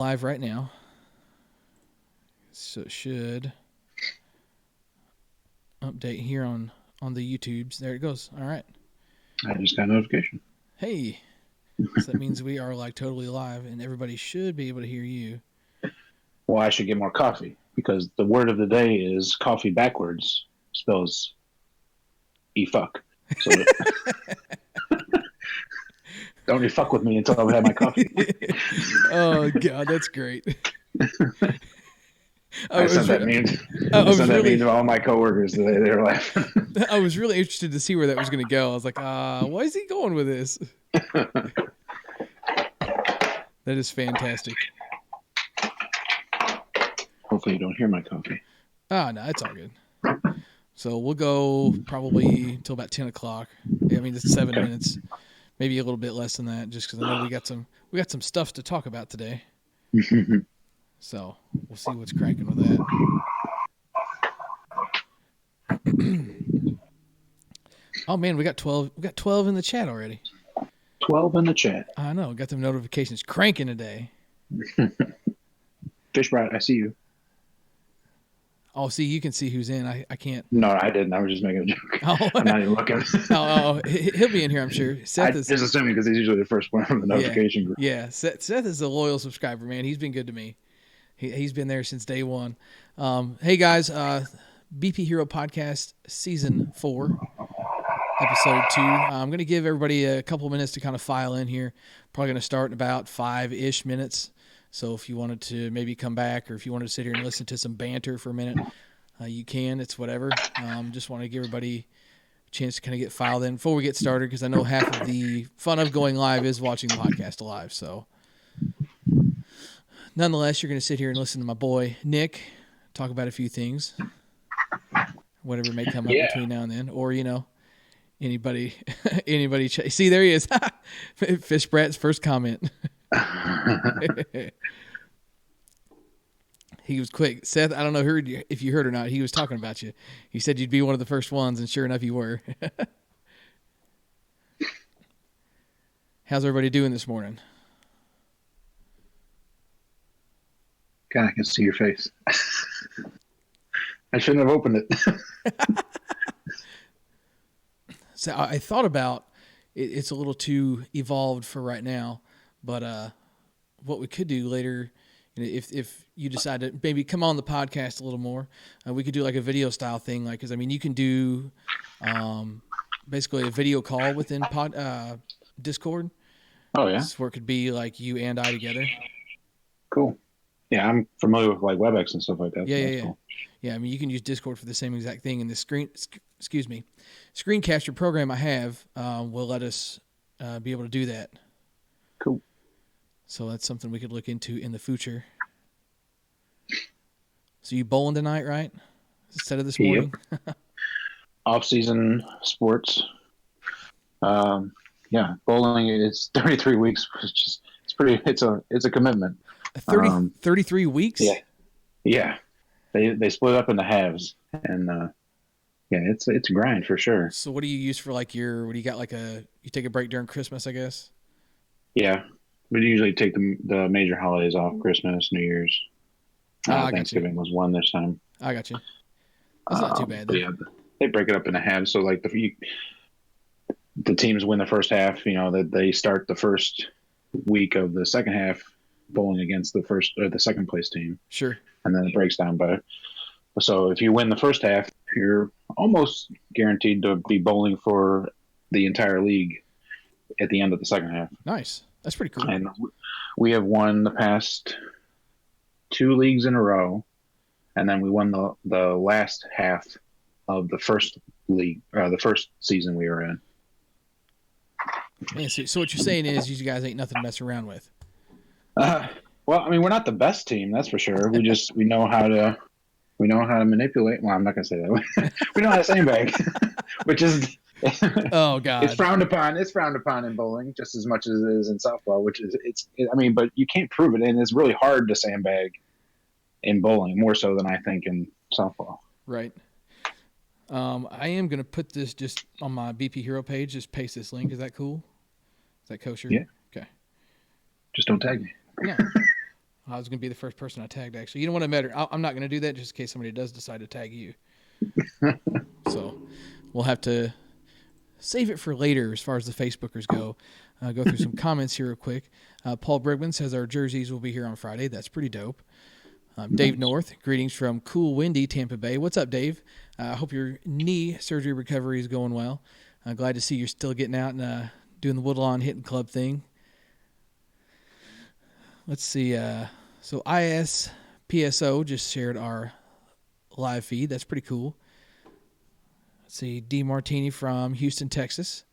Live right now. So it should update here on the YouTubes. There it goes. All right. I just got a notification. Hey. So that means we are like totally live and everybody should be able to hear you. Well, I should get more coffee because the word of the day is coffee backwards spells e-fuck. So don't you fuck with me until I've had my coffee. Oh, God, that's great. I sent that meme to all my coworkers today. They were laughing. I was really interested to see where that was going to go. I was like, why is he going with this? That is fantastic. Hopefully you don't hear my coffee. No, it's all good. So we'll go probably till about 10 o'clock. I mean, it's 7 minutes, maybe a little bit less than that, just because I know we got some stuff to talk about today. So we'll see what's cracking with that. Oh man, we got 12. We got 12 in the chat already. 12 in the chat. I know. Got them notifications cranking today. Fish Brat, I see you. Oh, see, you can see who's in. I can't. No, I didn't. I was just making a joke. I'm not even looking. He'll be in here, I'm sure. Seth is just assuming because he's usually the first one from the notification group. Yeah, Seth is a loyal subscriber, man. He's been good to me. He's been there since day one. Hey, guys, BP Hero Podcast Season 4, Episode 2. I'm going to give everybody a couple minutes to kind of file in here. Probably going to start in about 5-ish minutes. So if you wanted to maybe come back or if you wanted to sit here and listen to some banter for a minute, you can. It's whatever. Just want to give everybody a chance to kind of get filed in before we get started because I know half of the fun of going live is watching the podcast live. So nonetheless, you're going to sit here and listen to my boy, Nick, talk about a few things, whatever may come up between now and then. Or, anybody. See, there he is. Fish Brat's first comment. He was quick. Seth, I don't know if you heard or not. He was talking about you. He said you'd be one of the first ones, and sure enough, you were. How's everybody doing this morning? God, I can see your face. I shouldn't have opened it. So I thought about it's a little too evolved for right now, but what we could do later, if you decide to maybe come on the podcast a little more, we could do like a video style thing, like because I mean you can do basically a video call within Discord. Oh yeah, where it could be like you and I together. Cool. Yeah, I'm familiar with like WebEx and stuff like that. Yeah. Cool. Yeah, I mean you can use Discord for the same exact thing, and the screencaster program I have will let us be able to do that. Cool. So that's something we could look into in the future. So you bowling tonight, right? Instead of this morning? Yep. Off-season sports. Yeah, bowling is 33 weeks. It's a commitment. 33 weeks? Yeah. They split up into halves, and it's a grind for sure. So what do you use for like what do you got you take a break during Christmas, I guess? Yeah. We usually take the major holidays off, Christmas, New Year's. Thanksgiving was one this time. I got you. That's not too bad, though. Yeah, they break it up into halves. So, like, the teams win the first half, they start the first week of the second half bowling against the first or the second place team. Sure. And then it breaks down so if you win the first half, you're almost guaranteed to be bowling for the entire league at the end of the second half. Nice. That's pretty cool. And we have won the past 2 leagues in a row, and then we won the last half of the first league, the first season we were in. Yeah, so what you're saying is you guys ain't nothing to mess around with. Well, I mean, we're not the best team, that's for sure. We know how to manipulate. Well, I'm not gonna say that. We know how to sandbag, which is. Oh God! It's frowned upon. It's frowned upon in bowling just as much as it is in softball. But you can't prove it, and it's really hard to sandbag in bowling more so than I think in softball. Right. I am gonna put this just on my BP Hero page. Just paste this link. Is that cool? Is that kosher? Yeah. Okay. Just don't tag me. Yeah. I was going to be the first person I tagged, actually. You know what? I'm not going to do that just in case somebody does decide to tag you. So we'll have to save it for later as far as the Facebookers go. Go through some comments here real quick. Paul Brigman says our jerseys will be here on Friday. That's pretty dope. Dave North, greetings from cool, windy Tampa Bay. What's up, Dave? I hope your knee surgery recovery is going well. Glad to see you're still getting out and doing the Woodlawn Hitting Club thing. Let's see. So ISPSO just shared our live feed. That's pretty cool. Let's see. D. Martini from Houston, Texas.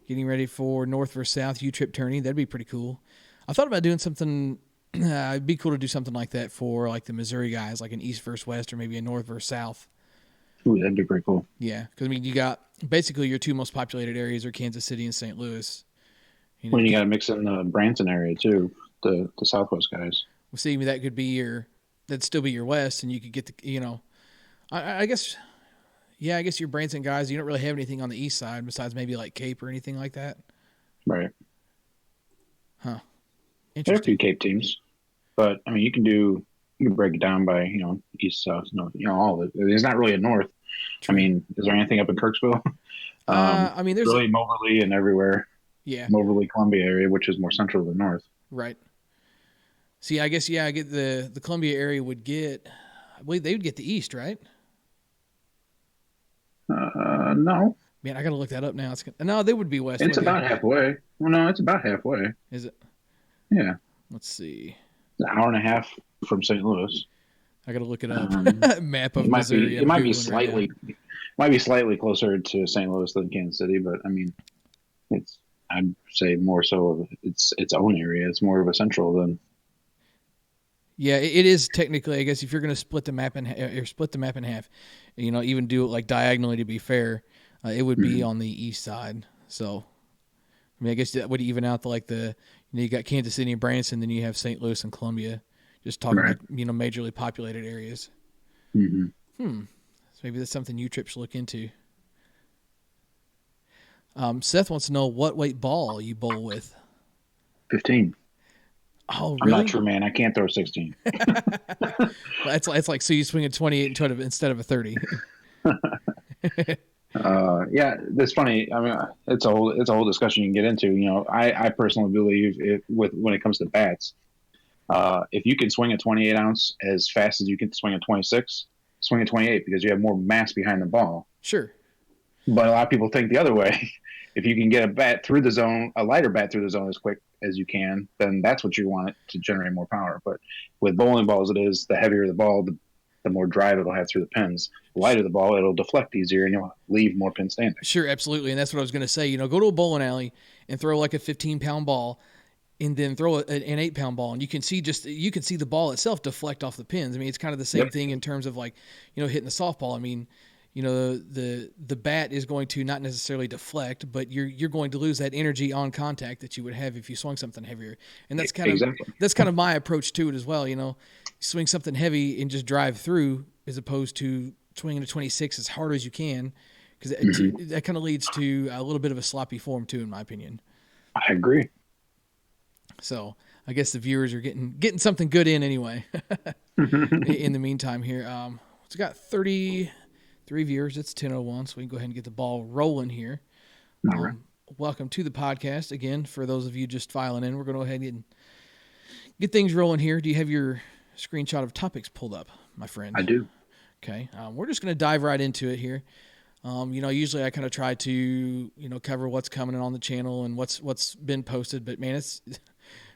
Getting ready for North versus South U-Trip tourney. That'd be pretty cool. I thought about doing something. It'd be cool to do something like that for like the Missouri guys, like an East versus West or maybe a North versus South. Ooh, that'd be pretty cool. Yeah, because I mean, you got basically your two most populated areas are Kansas City and St. Louis. Well, you got to mix in the Branson area too, the Southwest guys. Well, see, that could be that'd still be your West, and you could get I guess, yeah, I guess your Branson guys, you don't really have anything on the East side besides maybe like Cape or anything like that. Right. Huh. There are a few Cape teams, but I mean, you can break it down by East, South, North, all of it. There's not really a North. True. I mean, is there anything up in Kirksville? I mean, there's really Moberly and everywhere. Yeah. Moberly, Columbia area, which is more central than North. Right. See, I guess, I get the Columbia area would get, I believe they would get the East, right? No. Man, I got to look that up now. No, they would be West. It's about halfway. Well, no, it's about halfway. Is it? Yeah. Let's see. An hour and a half from St. Louis. I got to look it up. Map of Missouri. It might be slightly closer to St. Louis than Kansas City, but I mean, I'd say more so of its own area. It's more of a central than. Yeah, it is technically. I guess if you're going to split the map in half, even do it like diagonally to be fair, it would be on the east side. So, I mean, I guess that would even out you got Kansas City and Branson, then you have St. Louis and Columbia. Just talking right. Majorly populated areas. Mm-hmm. So maybe that's something U-Trip should look into. Seth wants to know what weight ball you bowl with. 15. Oh, really? I'm not sure, man. I can't throw 16. It's like, so you swing a 28 instead of a 30. Yeah, that's funny. I mean, it's a whole discussion you can get into. I personally believe when it comes to bats, if you can swing a 28 ounce as fast as you can swing a 26, swing a 28 because you have more mass behind the ball. Sure. But a lot of people think the other way. If you can get a lighter bat through the zone as quick as you can, then that's what you want it to generate more power. But with bowling balls, it is the heavier the ball, the more drive it'll have through the pins. The lighter the ball, it'll deflect easier, and you'll leave more pins standing. Sure, absolutely, and that's what I was going to say. Go to a bowling alley and throw like a 15-pound ball, and then throw an 8-pound ball, and you can see the ball itself deflect off the pins. I mean, it's kind of the same thing in terms of hitting the softball. I mean, the bat is going to not necessarily deflect, but you're going to lose that energy on contact that you would have if you swung something heavier. And that's kind of my approach to it as well. Swing something heavy and just drive through as opposed to swinging a 26 as hard as you can, because that kind of leads to a little bit of a sloppy form too, in my opinion. I agree. So I guess the viewers are getting something good in anyway. In the meantime here, it's got 33 viewers. It's 10:01, so we can go ahead and get the ball rolling here. Right. Welcome to the podcast again. For those of you just filing in, we're going to go ahead and get things rolling here. Do you have your screenshot of topics pulled up, my friend? I do. Okay. We're just going to dive right into it here. Usually I kind of try to cover what's coming on the channel and what's been posted, but man, it's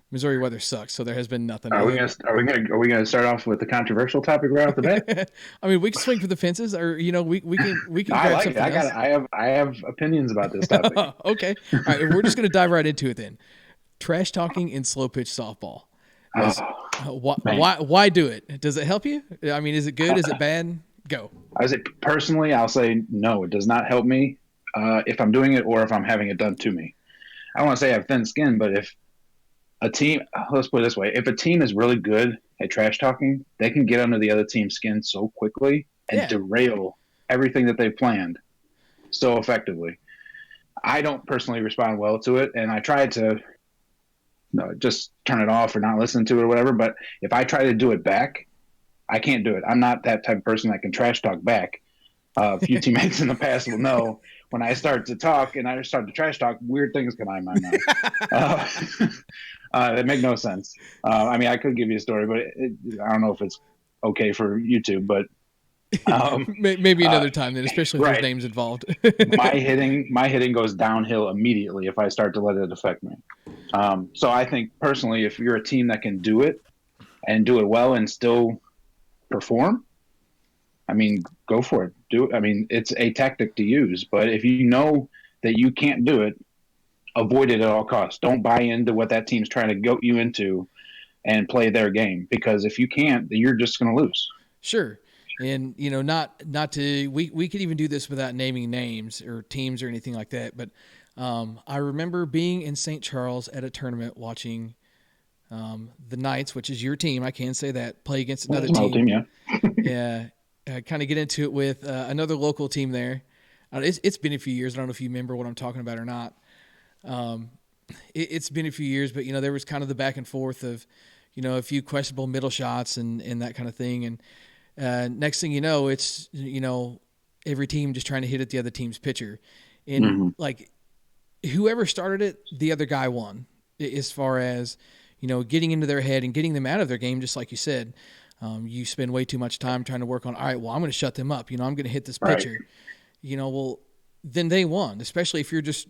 Missouri weather sucks, so there has been nothing. Are we gonna start off with the controversial topic right off the bat? I mean, we can swing for the fences, or we can. I like it. I have opinions about this topic. Okay, all right. We're just gonna dive right into it then. Trash talking in slow pitch softball. Why do it? Does it help you? I mean, is it good? Is it bad? Go. Personally, I'll say no. It does not help me if I'm doing it or if I'm having it done to me. I don't want to say I have thin skin, but if a team, let's put it this way, if a team is really good at trash talking, they can get under the other team's skin so quickly and derail everything that they've planned so effectively. I don't personally respond well to it, and I try to just turn it off or not listen to it or whatever. But if I try to do it back, I can't do it. I'm not that type of person that can trash talk back. A few teammates in the past will know when I start to talk and I start to trash talk, weird things come out of my mouth. That make no sense. I mean, I could give you a story, but I don't know if it's okay for YouTube, but maybe another time then, especially if there's names involved. my hitting goes downhill immediately if I start to let it affect me. So I think personally, if you're a team that can do it and do it well and still perform, I mean, go for it. I mean, it's a tactic to use, but if you know that you can't do it, avoid it at all costs. Don't buy into what that team's trying to goat you into and play their game, because if you can't, then you're just going to lose. Sure. And, not to, we could even do this without naming names or teams or anything like that. But I remember being in St. Charles at a tournament watching the Knights, which is your team, I can say that, play against another team. Yeah. Yeah. Kind of get into it with another local team there. It's been a few years. I don't know if you remember what I'm talking about or not. It's been a few years, but, there was kind of the back and forth of, a few questionable middle shots and that kind of thing. And next thing you know, it's, every team just trying to hit at the other team's pitcher. And like whoever started it, the other guy won, as far as, getting into their head and getting them out of their game, just like you said. You spend way too much time trying to work on, all right, well, I'm going to shut them up. I'm going to hit this pitcher. Well, then they won, especially if you're just,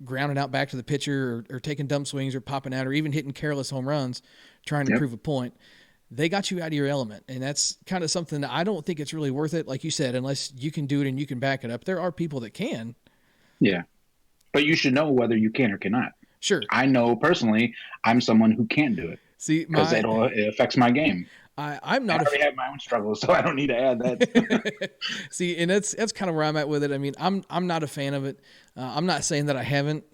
grounding out back to the pitcher or taking dumb swings or popping out or even hitting careless home runs, trying to prove a point. They got you out of your element. And that's kind of something that I don't think it's really worth it. Like you said, unless you can do it and you can back it up. There are people that can. Yeah. But you should know whether you can or cannot. Sure. I know personally I'm someone who can't do it. See, because it affects my game. I'm not. I already have my own struggles, so I don't need to add that. See, and that's kind of where I'm at with it. I mean, I'm not a fan of it. I'm not saying that I haven't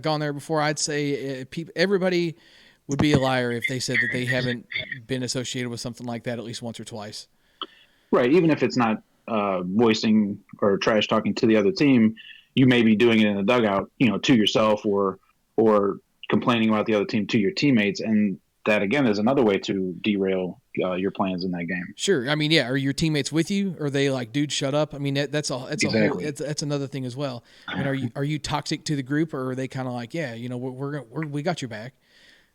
gone there before. I'd say everybody would be a liar if they said that they haven't been associated with something like that at least once or twice. Right. Even if it's not voicing or trash talking to the other team, you may be doing it in the dugout, to yourself or complaining about the other team to your teammates, and that again is another way to derail your plans in that game. Sure. I mean, yeah. Are your teammates with you? Are they like, dude, shut up? I mean, that's another thing as well. And are you toxic to the group, or are they kind of like, yeah, we got your back.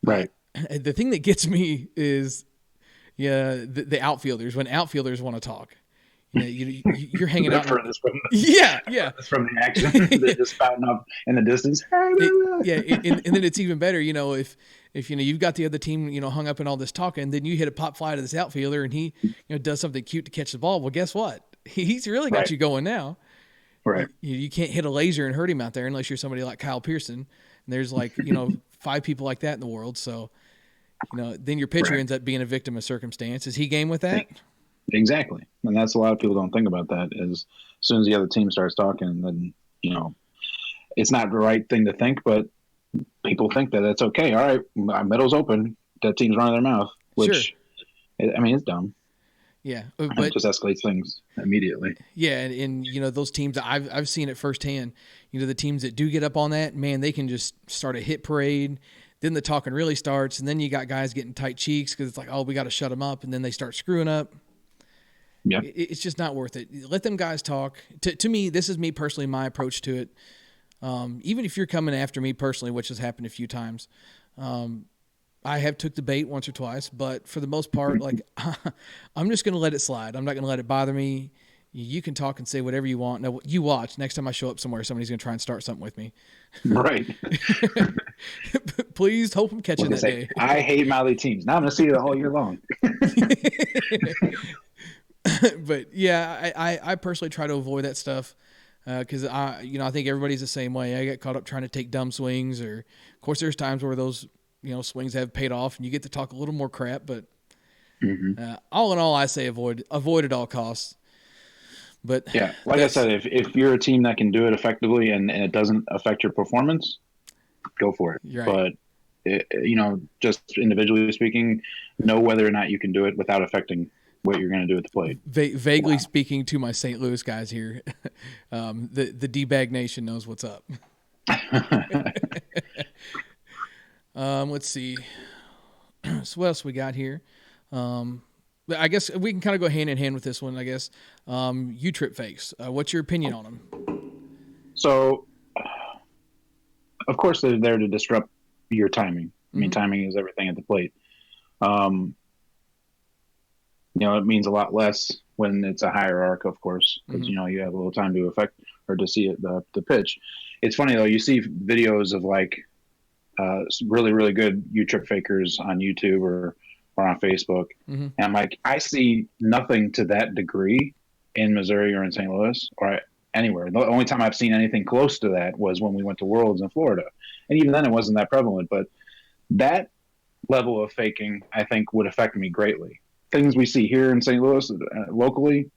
Right. The thing that gets me is, the outfielders, when outfielders want to talk. You're hanging out. From yeah. From the action, they're just spouting up in the distance. And then it's even better, if you've got the other team, hung up in all this talking, and then you hit a pop fly to this outfielder, and he, does something cute to catch the ball. Well, guess what? He's really got you going now. Right. You can't hit a laser and hurt him out there unless you're somebody like Kyle Pearson. And there's 5 people like that in the world. So, then your pitcher ends up being a victim of circumstance. Is he game with that? Exactly. And that's a lot of people don't think about that, is as soon as the other team starts talking, then, it's not the right thing to think, but people think that it's okay. All right, my middle's open. That team's running their mouth, which, sure. I mean, it's dumb. Yeah. But it just escalates things immediately. Yeah. And those teams, I've seen it firsthand, the teams that do get up on that, man, they can just start a hit parade. Then the talking really starts. And then you got guys getting tight cheeks because it's like, oh, we got to shut them up. And then they start screwing up. Yeah. It's just not worth it. Let them guys talk. To me, this is me personally, my approach to it. Even if you're coming after me personally, which has happened a few times, I have took the bait once or twice, but for the most part, like I'm just going to let it slide. I'm not going to let it bother me. You can talk and say whatever you want. Now you watch. Next time I show up somewhere, somebody's going to try and start something with me. Right. Please hope I'm catching that day. I hate Mally teams. Now I'm going to see it all year long. But yeah, I personally try to avoid that stuff. Because I think everybody's the same way. I get caught up trying to take dumb swings, or of course there's times where those swings have paid off and you get to talk a little more crap. But all in all, I say avoid at all costs. But yeah, like I said, if you're a team that can do it effectively and it doesn't affect your performance, go for it. Right. But just individually speaking, know whether or not you can do it without affecting what you're going to do at the plate. Vaguely speaking to my St. Louis guys here, the D-Bag Nation knows what's up. Let's see. So what else we got here? I guess we can kind of go hand in hand with this one. I guess U-trip fakes. What's your opinion on them? So, of course, they're there to disrupt your timing. I mean, timing is everything at the plate. It means a lot less when it's a higher arc, of course, because you have a little time to affect or to see it, the pitch. It's funny though, you see videos of like really, really good U-trip fakers on YouTube or on Facebook, and I'm like, I see nothing to that degree in Missouri or in St. Louis or anywhere. The only time I've seen anything close to that was when we went to Worlds in Florida, and even then it wasn't that prevalent. But that level of faking, I think, would affect me greatly. Things we see here in St. Louis locally,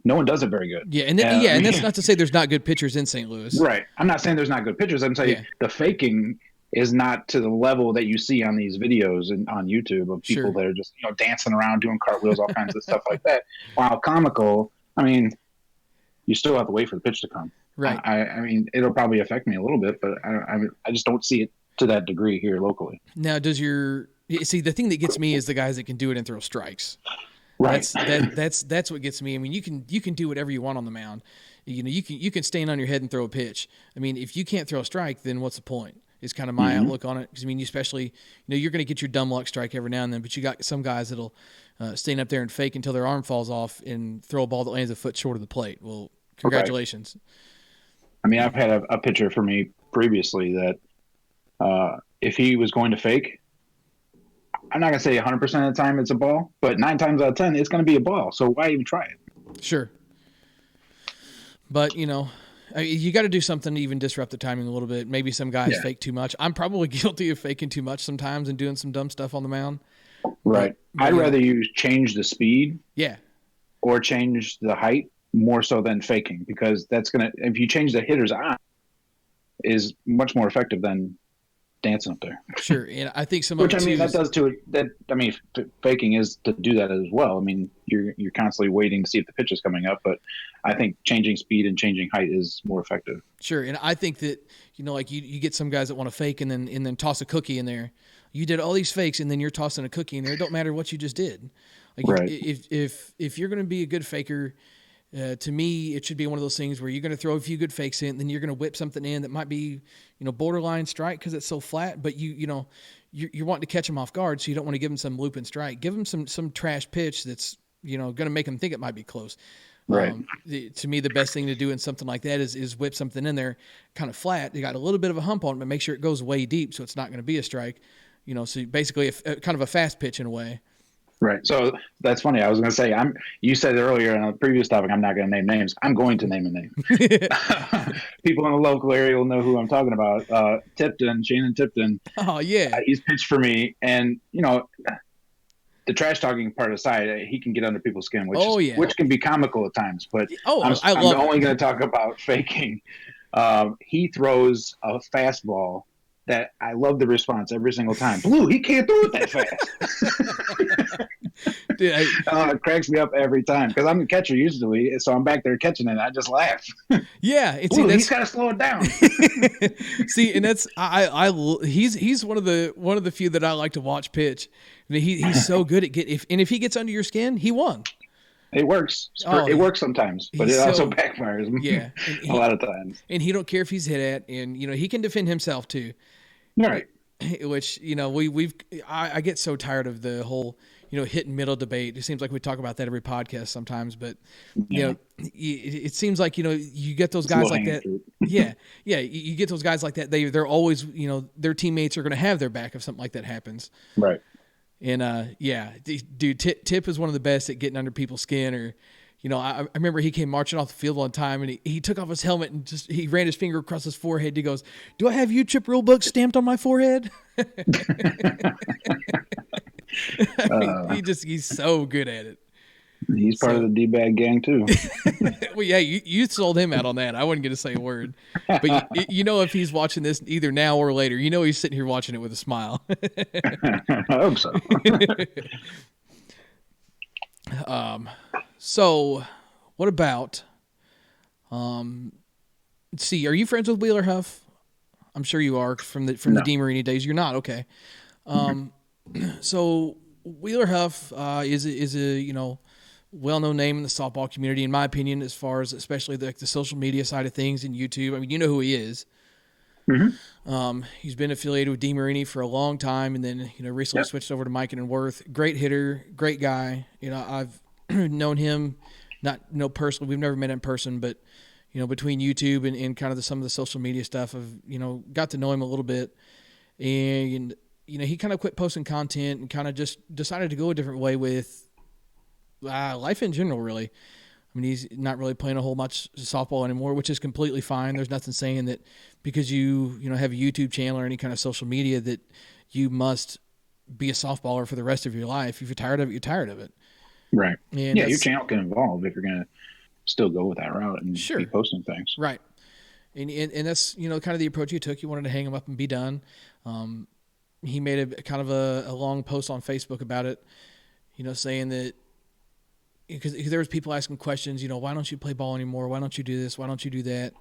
no one does it very good. Yeah, and that's not to say there's not good pitchers in St. Louis. Right. I'm not saying there's not good pitchers. I'm saying the faking is not to the level that you see on these videos and on YouTube of people that are just dancing around, doing cartwheels, all kinds of stuff like that. While comical, I mean, you still have to wait for the pitch to come. Right. I mean, it'll probably affect me a little bit, but I just don't see it to that degree here locally. Now, the thing that gets me is the guys that can do it and throw strikes. Right. That's what gets me. I mean, you can do whatever you want on the mound. You can stand on your head and throw a pitch. I mean, if you can't throw a strike, then what's the point? Is kind of my outlook on it. Because I mean, especially you're going to get your dumb luck strike every now and then, but you got some guys that'll stand up there and fake until their arm falls off and throw a ball that lands a foot short of the plate. Well, congratulations. Okay. I mean, I've had a pitcher for me previously that if he was going to fake, I'm not going to say 100% of the time it's a ball, but 9 times out of 10, it's going to be a ball. So why even try it? Sure. But, you got to do something to even disrupt the timing a little bit. Maybe some guys fake too much. I'm probably guilty of faking too much sometimes and doing some dumb stuff on the mound. Right. But I'd rather you change the speed. Yeah. Or change the height more so than faking, because that's going to, if you change the hitter's eye, is much more effective than dancing up there. Sure. And I think some which of I mean that does to it. That I mean, faking is to do that as well. I mean, you're constantly waiting to see if the pitch is coming up, but I think changing speed and changing height is more effective. Sure. And I think that like you get some guys that want to fake and then toss a cookie in there. You did all these fakes and then you're tossing a cookie in there. It don't matter what you just did. Like right. If you're going to be a good faker, to me, it should be one of those things where you're going to throw a few good fakes in, then you're going to whip something in that might be, borderline strike because it's so flat, but you're wanting to catch them off guard, so you don't want to give them some loop and strike. Give them some trash pitch that's, going to make them think it might be close. Right. To me, the best thing to do in something like that is whip something in there kind of flat. You got a little bit of a hump on it, but make sure it goes way deep so it's not going to be a strike. So basically kind of a fast pitch in a way. Right. So that's funny. I was going to say, you said earlier on a previous topic, I'm not going to name names. I'm going to name a name. People in the local area will know who I'm talking about. Shannon Tipton. Oh, yeah. He's pitched for me. And, the trash talking part aside, he can get under people's skin, which can be comical at times. But I'm only going to talk about faking. He throws a fastball that I love the response every single time. Blue, he can't throw it that fast. Dude, it cracks me up every time because I'm the catcher usually, so I'm back there catching it. And I just laugh. Yeah, he's got to slow it down. See, and that's he's one of the few that I like to watch pitch. I mean, he's so good at if he gets under your skin, he won. It works. It works sometimes, but it also backfires. Yeah, a lot of times. And he don't care if he's hit at, and he can defend himself too. Right. Which I get so tired of the whole hit and middle debate. It seems like we talk about that every podcast sometimes, but it seems like you get those guys like that. Yeah, you get those guys like that. They're always their teammates are going to have their back if something like that happens. Right. And dude, Tip is one of the best at getting under people's skin. Or I remember he came marching off the field one time and he took off his helmet and he ran his finger across his forehead. He goes, "Do I have U-trip rule book stamped on my forehead?" He's so good at it. He's part of the D-bag gang too. Well, yeah, you sold him out on that. I wasn't going to say a word, but if he's watching this either now or later, he's sitting here watching it with a smile. I hope so. So what about, let's see, are you friends with Wheeler Huff? I'm sure you are from the No. DeMarini days. You're not, okay. So Wheeler Huff is a well-known name in the softball community, in my opinion, as far as especially the social media side of things and YouTube. I mean, you know who he is. Mm-hmm. He's been affiliated with DeMarini for a long time, and then recently switched over to Mike and Worth. Great hitter, great guy. I've known him, not personally. We've never met in person, but between YouTube and kind of some of the social media stuff, I've got to know him a little bit, and he kind of quit posting content and kind of just decided to go a different way with life in general, really. I mean, he's not really playing a whole much softball anymore, which is completely fine. There's nothing saying that because you have a YouTube channel or any kind of social media that you must be a softballer for the rest of your life. If you're tired of it, you're tired of it. Right. And your channel can evolve if you're going to still go with that route and be posting things. Right. And that's, kind of the approach he took. He wanted to hang them up and be done. He made a kind of a long post on Facebook about it, saying that, because there was people asking questions, why don't you play ball anymore? Why don't you do this? Why don't you do that?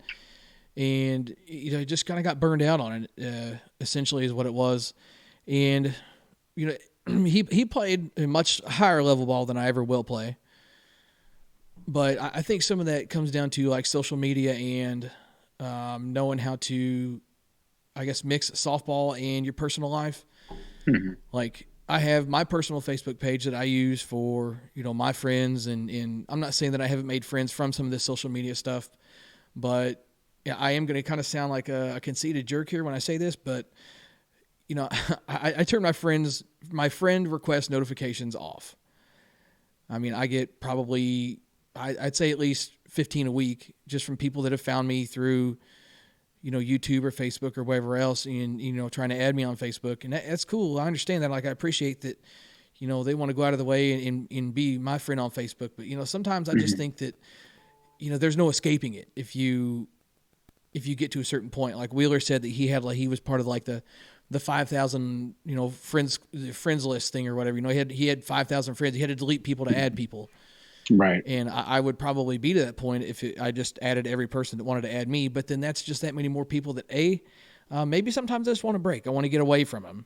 And, just kind of got burned out on it, essentially is what it was. And, he played a much higher level ball than I ever will play. But I think some of that comes down to like social media and knowing how to, I guess, mix softball and your personal life. Mm-hmm. Like, I have my personal Facebook page that I use for, my friends, and I'm not saying that I haven't made friends from some of this social media stuff, but yeah, I am going to kind of sound like a conceited jerk here when I say this, but I turn my friend request notifications off. I mean, I get probably, I'd say at least 15 a week just from people that have found me through, YouTube or Facebook or whatever else, and, trying to add me on Facebook. And that's cool. I understand that. Like, I appreciate that, they want to go out of the way and be my friend on Facebook. But, sometimes I just think that, there's no escaping it. If you get to a certain point, like Wheeler said that he was part of like the 5,000, friends list thing or whatever, he had 5,000 friends. He had to delete people to add people. Right. And I would probably be to that point if I just added every person that wanted to add me. But then that's just that many more people that maybe sometimes I just want to break. I want to get away from them.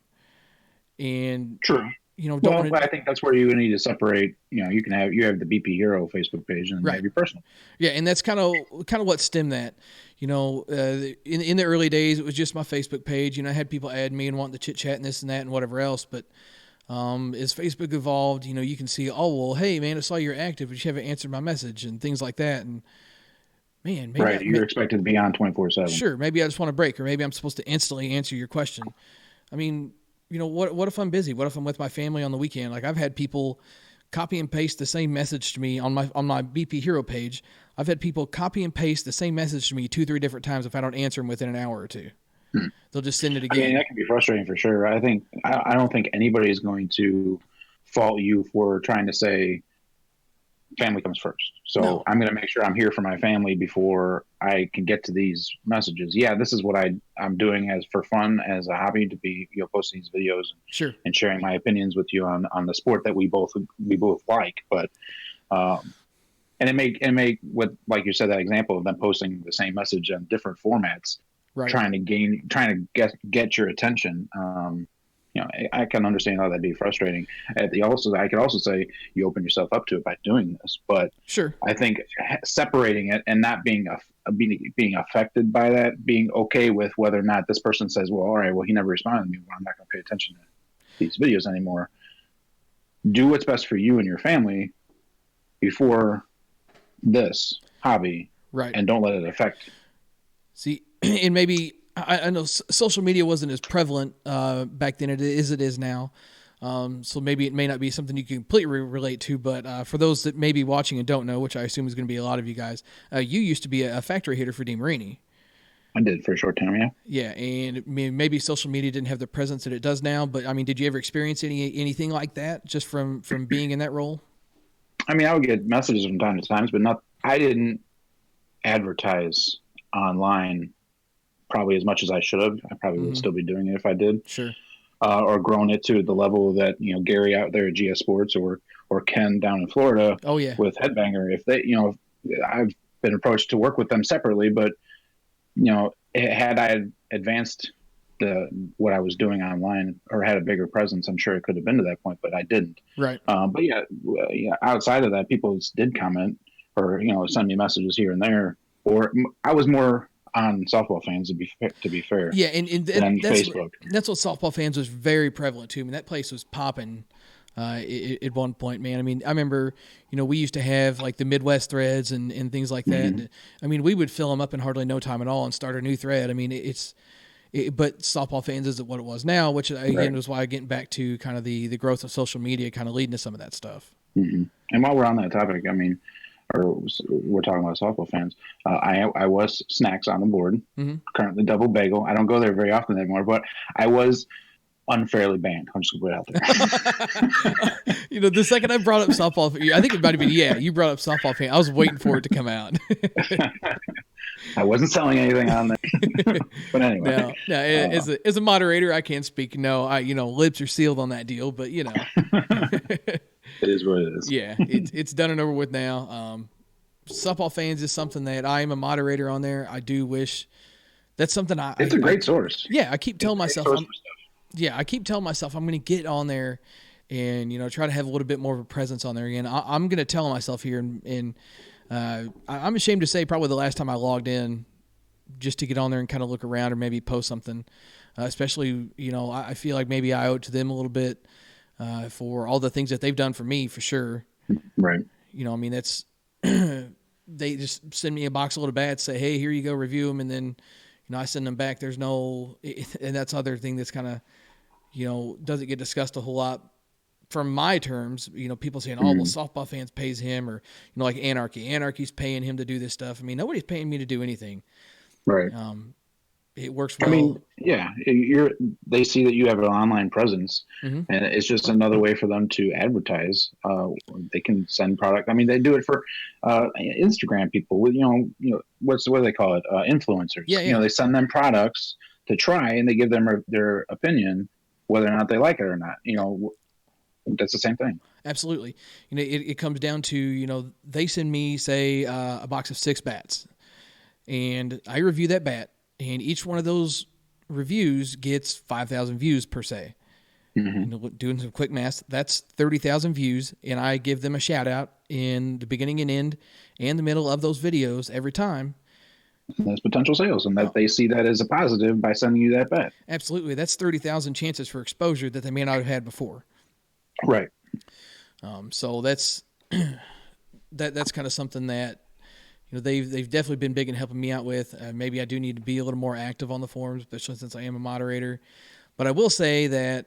And true. I think that's where you need to separate. You have the BP Hero Facebook page and you have your personal. Yeah, and that's kind of what stemmed that. In the early days, it was just my Facebook page. I had people add me and wanting to chit chat and this and that and whatever else, but. As Facebook evolved, you can see, oh, well, hey, man, I saw you're active, but you haven't answered my message and things like that. And, man, maybe you're expected to be on 24/7. Sure, maybe I just want to break, or maybe I'm supposed to instantly answer your question. I mean, what if I'm busy? What if I'm with my family on the weekend? Like, I've had people copy and paste the same message to me on my BP Hero page. I've had people copy and paste the same message to me 2-3 different times if I don't answer them within an hour or two. They'll just send it again. I mean, that can be frustrating for sure. I don't think anybody is going to fault you for trying to say family comes first. So no. I'm going to make sure I'm here for my family before I can get to these messages. Yeah, this is what I'm doing as for fun, as a hobby, to be posting these videos and sharing my opinions with you on the sport that we both like. But and it may with, like you said, that example of them posting the same message on different formats. Right. Trying to get your attention. I can understand how that'd be frustrating. I could also say you open yourself up to it by doing this, but sure. I think separating it and not being affected by that, being okay with whether or not this person says, well, all right, well, he never responded to me, well, I'm not going to pay attention to these videos anymore. Do what's best for you and your family before this hobby, right? And don't let it affect. See. And maybe I know social media wasn't as prevalent back then as it is now, so maybe it may not be something you can completely relate to. But for those that may be watching and don't know, which I assume is going to be a lot of you guys, you used to be a factory hitter for DeMarini. I did for a short time, yeah. Yeah, and maybe social media didn't have the presence that it does now. But I mean, did you ever experience anything like that just from being in that role? I mean, I would get messages from time to time, but I didn't advertise online probably as much as I should have. I probably would still be doing it if I did. Sure. Or grown it to the level that, Gary out there at GS Sports or Ken down in Florida with Headbanger. If they, I've been approached to work with them separately, but, had I advanced what I was doing online or had a bigger presence, I'm sure it could have been to that point, but I didn't. Right. But yeah, outside of that, people did comment or send me messages here and there. Or I was more on softball fans to be fair. Yeah, and than that's Facebook. That's what softball fans was very prevalent too. I mean, that place was popping at one point, man. I mean, I remember, we used to have like the Midwest threads and things like that. Mm-hmm. I mean, we would fill them up in hardly no time at all and start a new thread. I mean, but softball fans isn't what it was now, which again was why getting back to kind of the growth of social media kind of leading to some of that stuff. Mm-hmm. And while we're on that topic, I mean, or we're talking about softball fans, I was snacks on the board, currently double bagel. I don't go there very often anymore, but I was unfairly banned. I'm just going to put it out there. The second I brought up softball, I think it might have been, you brought up softball fan. I was waiting for it to come out. I wasn't selling anything on there. But anyway. No, as a moderator, I can't speak. No, lips are sealed on that deal, but It is what it is. Yeah, it's done and over with now. Softball fans is something that I am a moderator on there. I do wish that's something It's a great source. Yeah, I keep telling myself. I keep telling myself I'm going to get on there and try to have a little bit more of a presence on there again. I'm going to tell myself here, and I'm ashamed to say probably the last time I logged in just to get on there and kind of look around or maybe post something. Especially, I feel like maybe I owe it to them a little bit. For all the things that they've done for me, for sure. Right. I mean, that's they just send me a box of little bats, say, hey, here you go, review them. And then, I send them back. There's no, and that's other thing that's kind of, doesn't get discussed a whole lot from my terms. People saying, oh, well, softball fans pays him, or, like Anarchy's paying him to do this stuff. I mean, nobody's paying me to do anything. Right. It works well. I mean, yeah, they see that you have an online presence, and it's just another way for them to advertise. They can send product. I mean, they do it for Instagram people with, what do they call it? Influencers. Yeah. They send them products to try, and they give them their opinion, whether or not they like it or not. That's the same thing. Absolutely. It comes down to, they send me, say, a box of 6 bats, and I review that bat. And each one of those reviews gets 5,000 views per se. Doing some quick math, that's 30,000 views, and I give them a shout out in the beginning and end and the middle of those videos every time. That's potential sales, and that they see that as a positive by sending you that bet. Absolutely, that's 30,000 chances for exposure that they may not have had before. Right. So that's that's kind of something that. They've definitely been big in helping me out with. Maybe I do need to be a little more active on the forums, especially since I am a moderator. But I will say that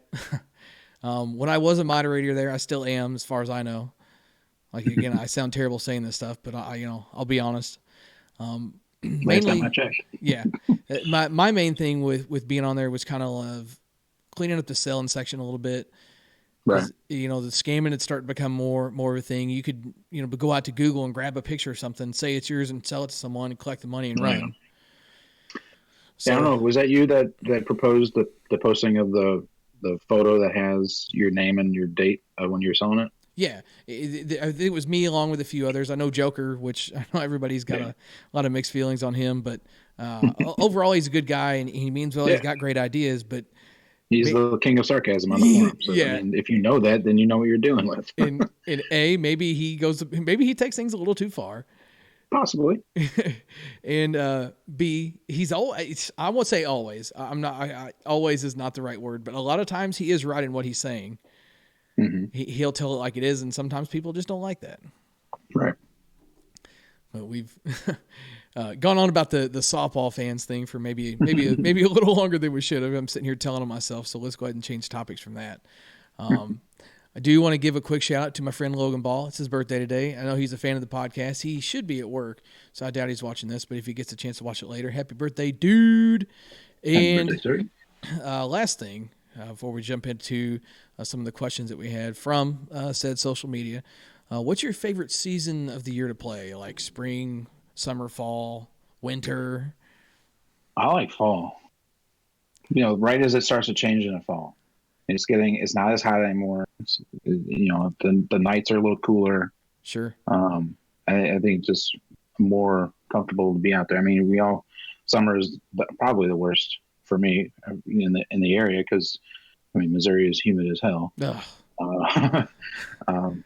when I was a moderator there, I still am, as far as I know. Like, again, I sound terrible saying this stuff, but I'll be honest. Last time I checked. Yeah, my main thing with being on there was kind of cleaning up the selling section a little bit. Right. The scamming had started to become more of a thing. You could, go out to Google and grab a picture or something, say it's yours, and sell it to someone and collect the money and run. So, I don't know. Was that you that proposed the posting of the photo that has your name and your date when you're selling it? Yeah, it was me along with a few others. I know Joker, which I know everybody's got a lot of mixed feelings on him, but overall he's a good guy and he means well. Yeah. He's got great ideas, but. He's the king of sarcasm on the forum. So, yeah. I mean, if you know that, then you know what you're dealing with. and maybe he takes things a little too far. Possibly. And B, he's always, I won't say always. I'm not, always is not the right word, but a lot of times he is right in what he's saying. He'll tell it like it is, and sometimes people just don't like that. Right. But we've gone on about the softball fans thing for maybe a little longer than we should have. I'm sitting here telling on myself, so let's go ahead and change topics from that. I do want to give a quick shout out to my friend Logan Ball. It's his birthday today. I know he's a fan of the podcast. He should be at work, so I doubt he's watching this, but if he gets a chance to watch it later, happy birthday, dude. And happy birthday, sir. Last thing, before we jump into some of the questions that we had from said social media, what's your favorite season of the year to play? Like spring, summer, fall, winter? I like fall. Right as it starts to change in the fall. It's not as hot anymore. The nights are a little cooler. Sure. I think it's just more comfortable to be out there. I mean, summer is probably the worst for me in the area, because I mean Missouri is humid as hell. Uh, um,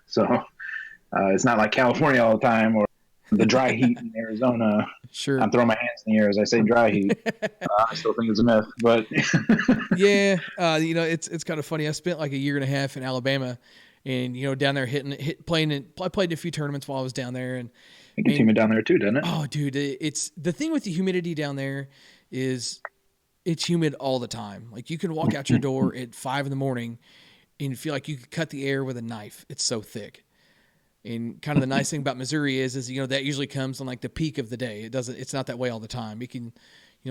so it's not like California all the time or the dry heat in Arizona. Sure. I'm throwing my hands in the air as I say dry heat. I still think it's a myth, but yeah, it's kind of funny. I spent like a year and a half in Alabama, and down there I played in a few tournaments while I was down there, and it gets humid down there too, doesn't it? Oh, dude, it's the thing with the humidity down there is it's humid all the time. Like you can walk out your door at 5 a.m. and feel like you could cut the air with a knife. It's so thick. And kind of the nice thing about Missouri is that usually comes on like the peak of the day. It's not that way all the time. It can,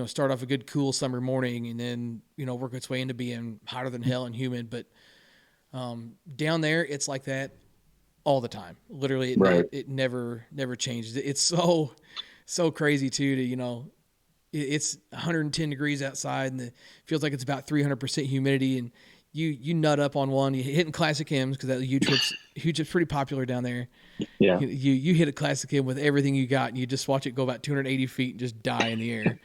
start off a good cool summer morning and then, work its way into being hotter than hell and humid. But down there, it's like that all the time. Literally, it never changes. It's so crazy too it's 110 degrees outside and it feels like it's about 300% humidity, and you nut up on one. You hitting classic M's because that huge trip's pretty popular down there. Yeah. You hit a classic M with everything you got, and you just watch it go about 280 feet and just die in the air.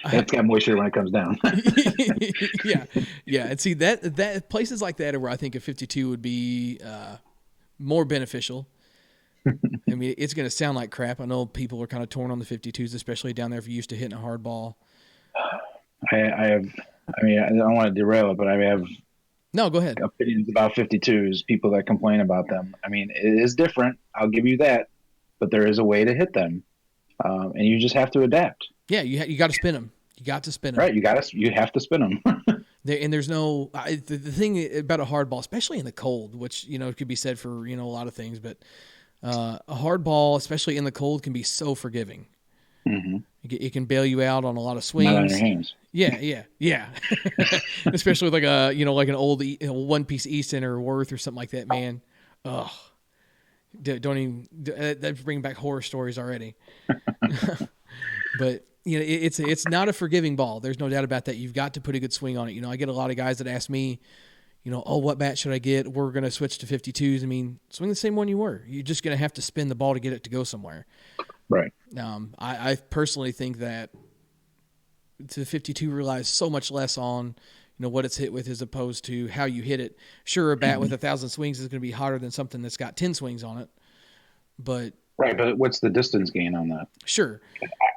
It's got moisture when it comes down. Yeah. And see that places like that are where I think a 52 would be more beneficial. I mean, it's going to sound like crap. I know people are kind of torn on the 52s, especially down there if you're used to hitting a hard ball. I don't want to derail it, but I have no, go ahead. Opinions about 52s, people that complain about them. I mean, it is different. I'll give you that, but there is a way to hit them, and you just have to adapt. Yeah, you got to spin them. You got to spin them. Right, you have to spin them. And there's no the thing about a hard ball, especially in the cold, which could be said for a lot of things, but a hard ball, especially in the cold, can be so forgiving. Mm-hmm. It can bail you out on a lot of swings. Not on your hands. Yeah. Especially with like an old one piece Easton or Worth or something like that, man. Ugh. Don't even. That's bringing back horror stories already. But it's not a forgiving ball. There's no doubt about that. You've got to put a good swing on it. I get a lot of guys that ask me, what bat should I get? We're going to switch to 52s. I mean, swing the same one you were. You're just going to have to spin the ball to get it to go somewhere. Right. I personally think that the 52 relies so much less on, what it's hit with as opposed to how you hit it. Sure, a bat with 1,000 swings is going to be hotter than something that's got 10 swings on it, but right. But what's the distance gain on that? Sure.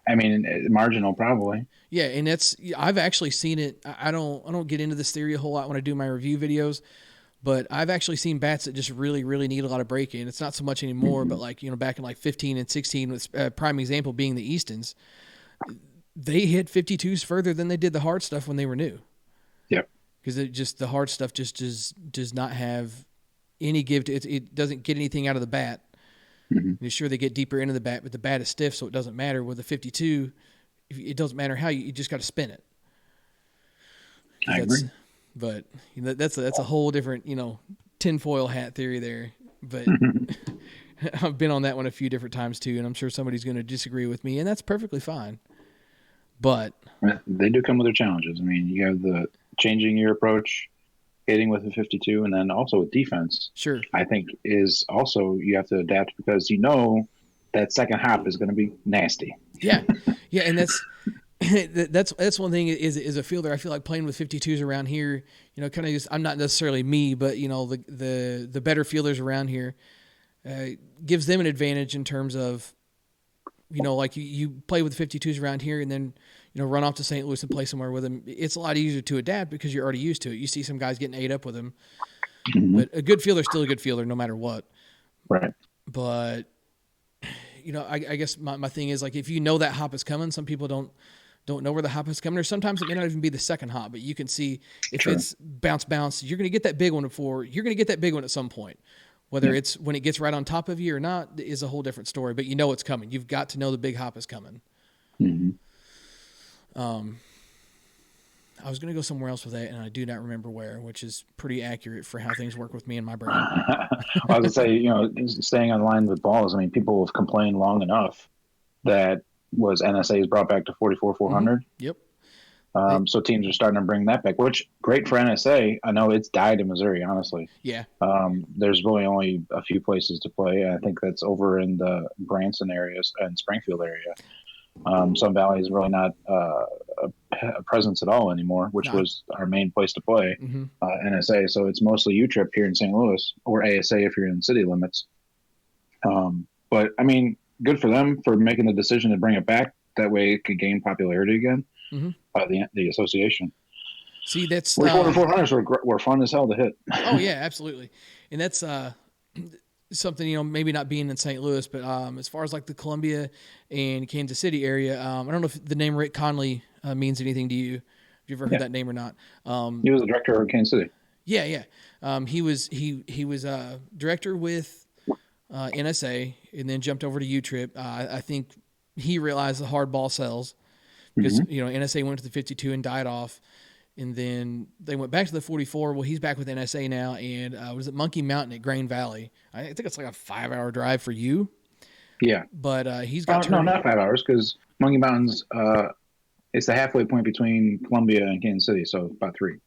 I mean, marginal probably. Yeah, and I've actually seen it. I don't get into this theory a whole lot when I do my review videos, but I've actually seen bats that just really, really need a lot of break-in. It's not so much anymore, but like, back in like 15 and 16, with prime example being the Eastons, they hit 52s further than they did the hard stuff when they were new. Yep. Because the hard stuff just does not have any give to it. It doesn't get anything out of the bat. Mm-hmm. Sure, they get deeper into the bat, but the bat is stiff, so it doesn't matter. With a 52, it doesn't matter how you just got to spin it. I agree. But that's a whole different tinfoil hat theory there. But I've been on that one a few different times too, and I'm sure somebody's going to disagree with me, and that's perfectly fine. But they do come with their challenges. I mean, you have the changing your approach, hitting with a 52, and then also with defense. Sure. I think is also you have to adapt because that second hop is going to be nasty. Yeah, and that's one thing is a fielder. I feel like playing with 52s around here, kind of just, I'm not necessarily me, but the better fielders around here gives them an advantage in terms of, like you play with 52s around here and then, run off to St. Louis and play somewhere with them. It's a lot easier to adapt because you're already used to it. You see some guys getting ate up with them, but a good fielder is still a good fielder no matter what. Right. But, I guess my thing is like, if that hop is coming, some people don't know where the hop is coming, or sometimes it may not even be the second hop, but you can see if it's bounce, you're going to get that big one you're going to get that big one at some point. Whether it's when it gets right on top of you or not is a whole different story, but it's coming. You've got to know the big hop is coming. Mm-hmm. I was going to go somewhere else with that, and I do not remember where, which is pretty accurate for how things work with me and my brain. I was going to say, staying on line with balls, I mean, people have complained long enough that NSA is brought back to 44-400. Mm-hmm. Yep. So teams are starting to bring that back, which great for NSA. I know it's died in Missouri, honestly. Yeah. There's really only a few places to play. I think that's over in the Branson areas and Springfield area. Sun Valley is really not a presence at all anymore, which was our main place to play, NSA. So it's mostly U-Trip here in St. Louis, or ASA if you're in city limits. But I mean, good for them for making the decision to bring it back. That way it could gain popularity again by the association. See, that's 400s were fun as hell to hit. Oh yeah, absolutely. And that's something, you know, maybe not being in St. Louis, but as far as like the Columbia and Kansas City area, I don't know if the name Rick Conley means anything to you. Have you ever heard that name or not? He was the director of Kansas City. Yeah. He was director with NSA and then jumped over to U-Trip. I think he realized the hard ball sells because, you know, NSA went to the 52 and died off. And then they went back to the 44. Well, he's back with NSA now. And was it Monkey Mountain at Grain Valley? I think it's like a 5-hour drive for you. Yeah. But he's got no, not 5 hours, because Monkey Mountain's it's the halfway point between Columbia and Kansas City, so about 3.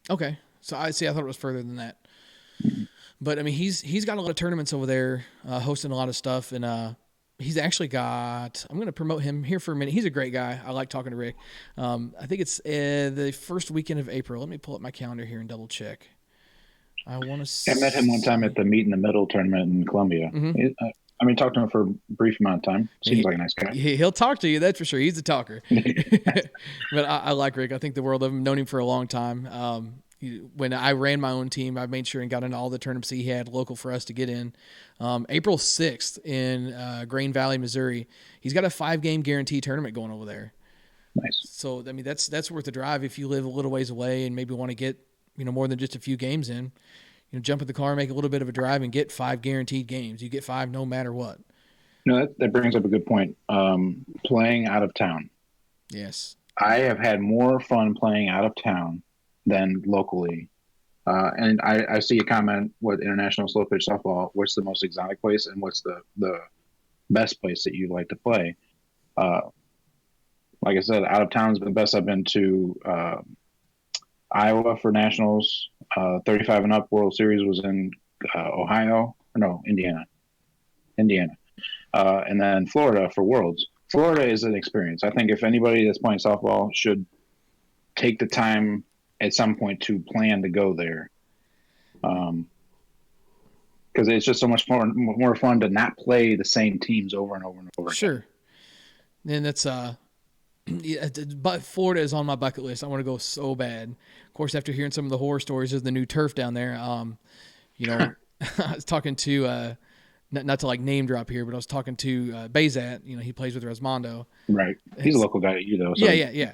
Okay. So I thought it was further than that. But I mean, he's got a lot of tournaments over there, hosting a lot of stuff, and he's actually got. I'm going to promote him here for a minute. He's a great guy. I like talking to Rick. I think it's the first weekend of April. Let me pull up my calendar here and double check. I want to. I met him one time at the Meet in the Middle tournament in Columbia. I mean, talked to him for a brief amount of time. Seems like a nice guy. He'll talk to you, that's for sure. He's a talker. But I like Rick. I think the world of him. Known him for a long time. When I ran my own team, I made sure and got into all the tournaments he had local for us to get in. April 6th in Grain Valley, Missouri. He's got a 5-game guarantee tournament going over there. Nice. So, I mean, that's worth the drive if you live a little ways away and maybe want to get, you know, more than just a few games in. You know, jump in the car, make a little bit of a drive, and get 5 guaranteed games. You get 5 no matter what. No, that brings up a good point. Playing out of town. Yes. I have had more fun playing out of town than locally. And I see a comment with International Slow Pitch Softball, what's the most exotic place and what's the best place that you like to play? Like I said, out of town's been the best. I've been to Iowa for Nationals. 35 and up World Series was in Indiana. And then Florida for Worlds. Florida is an experience. I think if anybody that's playing softball should take the time at some point to plan to go there. Because it's just so much more fun to not play the same teams over and over and over. Sure. And that's but Florida is on my bucket list. I want to go so bad. Of course, after hearing some of the horror stories of the new turf down there, you know, I was talking to not to like name drop here, but I was talking to Bazat. You know, he plays with Resmondo. Right. He's a local guy to you, though. So. Yeah.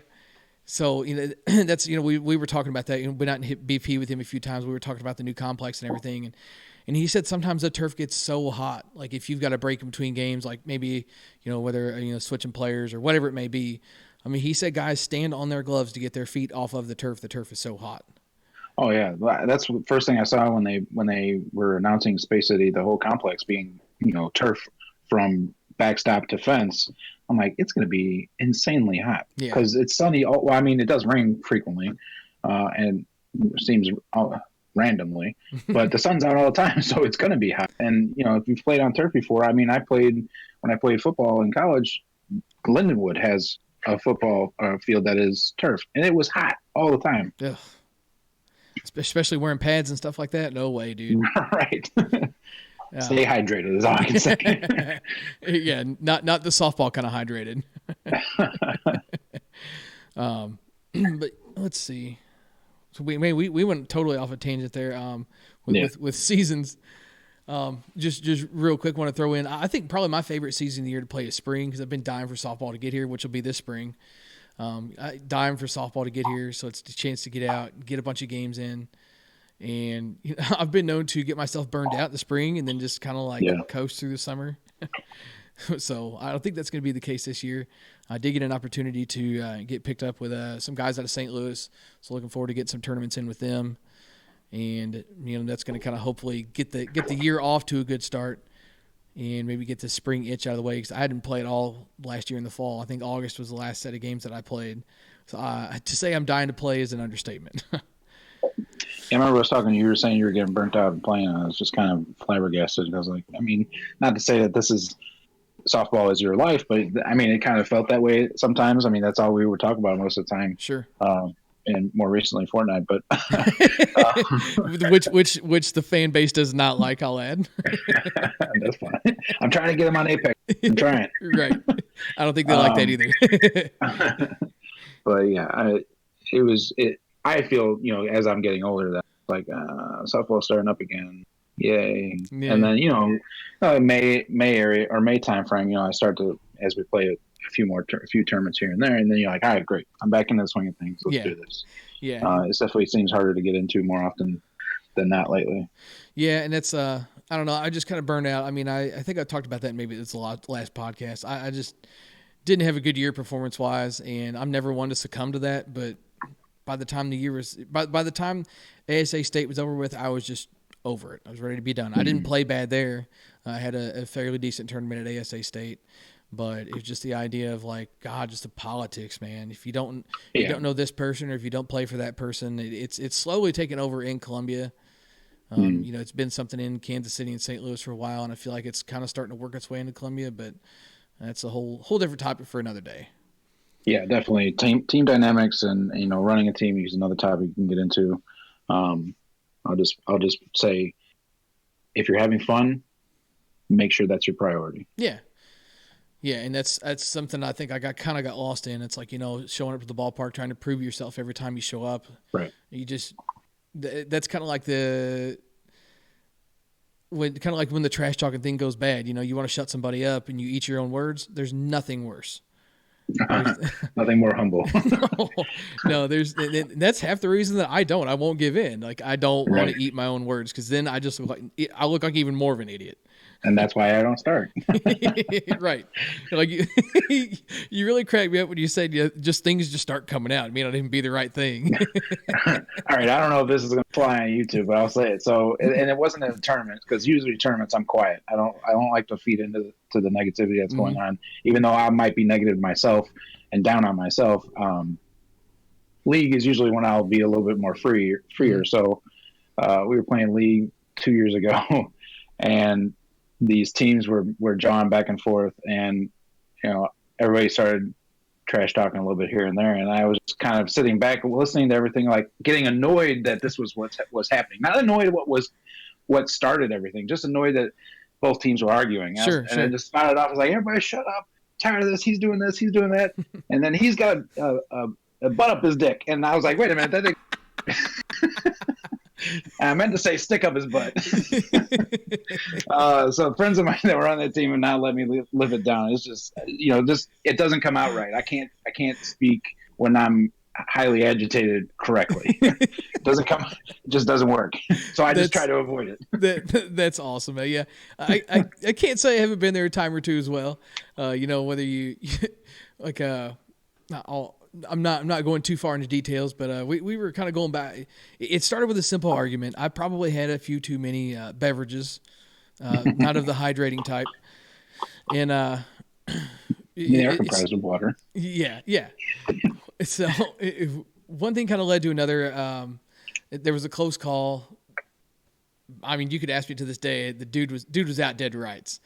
So, you know, that's, you know, we were talking about that. You know, been out and hit BP with him a few times. We were talking about the new complex and everything. And he said sometimes the turf gets so hot. Like if you've got a break in between games, like maybe, you know, whether, you know, switching players or whatever it may be. I mean, he said guys stand on their gloves to get their feet off of the turf. The turf is so hot. Oh yeah. That's the first thing I saw when they were announcing Space City, the whole complex being, you know, turf from backstop to fence. I'm like, it's going to be insanely hot because it's sunny. Well, I mean, it does rain frequently, and it seems randomly, but the sun's out all the time, so it's going to be hot. And you know, if you've played on turf before, I mean, when I played football in college, Lindenwood has a football field that is turf, and it was hot all the time. Ugh. Especially wearing pads and stuff like that. No way, dude. Right. Stay hydrated is all I can say. Yeah, not the softball kind of hydrated. But let's see. So we went totally off a tangent there. With seasons. Just real quick, want to throw in. I think probably my favorite season of the year to play is spring because I've been dying for softball to get here, which will be this spring. Dying for softball to get here, so it's a chance to get out, get a bunch of games in. And you know, I've been known to get myself burned out in the spring and then just kind of like coast through the summer. So I don't think that's going to be the case this year. I did get an opportunity to get picked up with some guys out of St. Louis. So looking forward to getting some tournaments in with them. And, you know, that's going to kind of hopefully get the year off to a good start and maybe get the spring itch out of the way because I didn't play at all last year in the fall. I think August was the last set of games that I played. So to say I'm dying to play is an understatement. I remember I was talking to you were saying you were getting burnt out and playing, and I was just kind of flabbergasted. I was like, I mean, not to say that this is softball is your life, but I mean, it kind of felt that way sometimes. I mean, that's all we were talking about most of the time. Sure. And more recently Fortnite, but which the fan base does not like, I'll add. That's fine. I'm trying to get them on Apex. I'm trying. Right. I don't think they like that either. But yeah, I feel, as I'm getting older, that like softball starting up again. Yay. Yeah. And then, May area or May time frame, I start to, as we play a few tournaments here and there, and then you're like, all right, great, I'm back into the swing of things. Let's do this. Yeah. It definitely seems harder to get into more often than not lately. Yeah, and it's I don't know, I just kind of burned out. I mean, I think I talked about that maybe it's the last podcast. I just didn't have a good year performance wise, and I'm never one to succumb to that. But by the time the year was by the time ASA State was over with, I was just over it. I was ready to be done. I didn't play bad there. I had a fairly decent tournament at ASA State. But it's just the idea of like, God, just the politics, man. If you don't know this person, or if you don't play for that person, it's slowly taken over in Columbia. It's been something in Kansas City and St. Louis for a while, and I feel like it's kind of starting to work its way into Columbia. But that's a whole different topic for another day. Yeah, definitely. Team dynamics and running a team is another topic you can get into. I'll just say, if you're having fun, make sure that's your priority. Yeah. Yeah, and that's something I think I got lost in. It's like, showing up to the ballpark, trying to prove yourself every time you show up. Right. That's kind of like when the trash talking thing goes bad. You want to shut somebody up and you eat your own words. There's nothing worse. Nothing more humble. No, that's half the reason that I won't give in. Like, I don't want to eat my own words, because then I look like even more of an idiot. And that's why I don't start. Right. Like, you really crack me up when you said things just start coming out. It may not even be the right thing. All right. I don't know if this is going to fly on YouTube, but I'll say it. So, and it wasn't in a tournament, because usually tournaments I'm quiet. I don't like to feed into the negativity that's going on, even though I might be negative myself and down on myself. League is usually when I'll be a little bit more freer. So we were playing League 2 years ago, and these teams were jawing back and forth, and everybody started trash talking a little bit here and there, and I was just kind of sitting back listening to everything, like getting annoyed that this was what was happening. Not annoyed at what started everything, just annoyed that both teams were arguing. Sure. I just spouted off. I was like, everybody shut up, tired of this, he's doing this, he's doing that. And then he's got a butt up his dick, and I was like, wait a minute, that thing. I meant to say stick up his butt. So friends of mine that were on that team and not let me live it down. It's just, it doesn't come out right. I can't speak when I'm highly agitated correctly. It just doesn't work. So I just try to avoid it. That's awesome. Yeah. I can't say I haven't been there a time or two as well. Whether you like, I'm not going too far into details, but we were kind of going back. It started with a simple argument. I probably had a few too many beverages, not of the hydrating type, and they're comprised of water. Yeah. So one thing kind of led to another. There was a close call. I mean, you could ask me to this day. The dude was out dead to rights.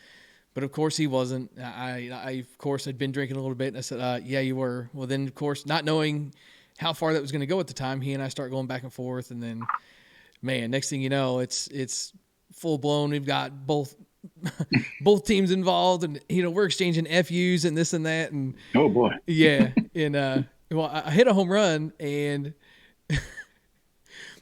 But of course he wasn't. I of course had been drinking a little bit, and I said, "Yeah, you were." Well, then of course, not knowing how far that was going to go at the time, he and I start going back and forth, and then, man, next thing you know, it's full blown. We've got both teams involved, and we're exchanging FUs and this and that, and oh boy, yeah, and I hit a home run, and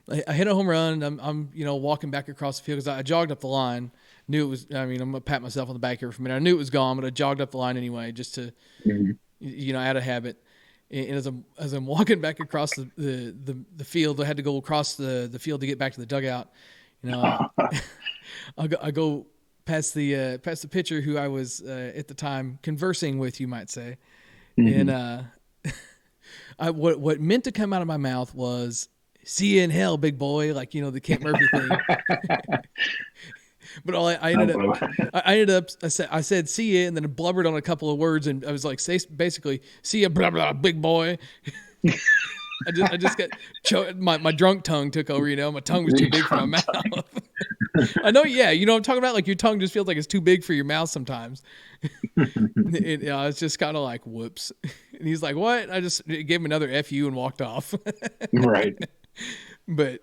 I hit a home run. I'm walking back across the field because I jogged up the line. Knew it was. I mean, I'm gonna pat myself on the back here for a minute. I knew it was gone, but I jogged up the line anyway, just to, out of habit. And as I'm walking back across the field, I had to go across the field to get back to the dugout. I go past the pitcher who I was at the time conversing with, you might say, and what meant to come out of my mouth was "See you in hell, big boy," like the Camp Murphy thing. But I ended up I said "see ya," and then I blubbered on a couple of words, and I was like, basically "see ya, blah blah, big boy." I just got my drunk tongue took over. My tongue was too big for my mouth. I know. Yeah. You know what I'm talking about? Like your tongue just feels like it's too big for your mouth sometimes. It's just kind of like, whoops. And he's like, what? I just gave him another FU and walked off. Right. But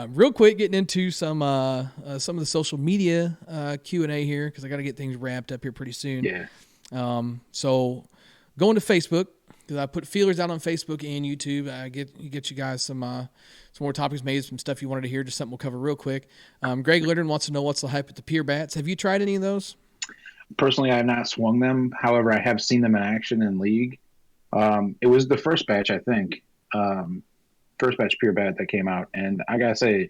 real quick, getting into some of the social media Q&A here, because I got to get things wrapped up here pretty soon. Yeah. So going to Facebook, because I put feelers out on Facebook and YouTube. I get you guys some more topics, maybe some stuff you wanted to hear, just something we'll cover real quick. Greg Littern wants to know what's the hype with the Pier Bats. Have you tried any of those? Personally, I have not swung them. However, I have seen them in action in league. It was the first batch, I think. First batch Pure Bat that came out, and I gotta say,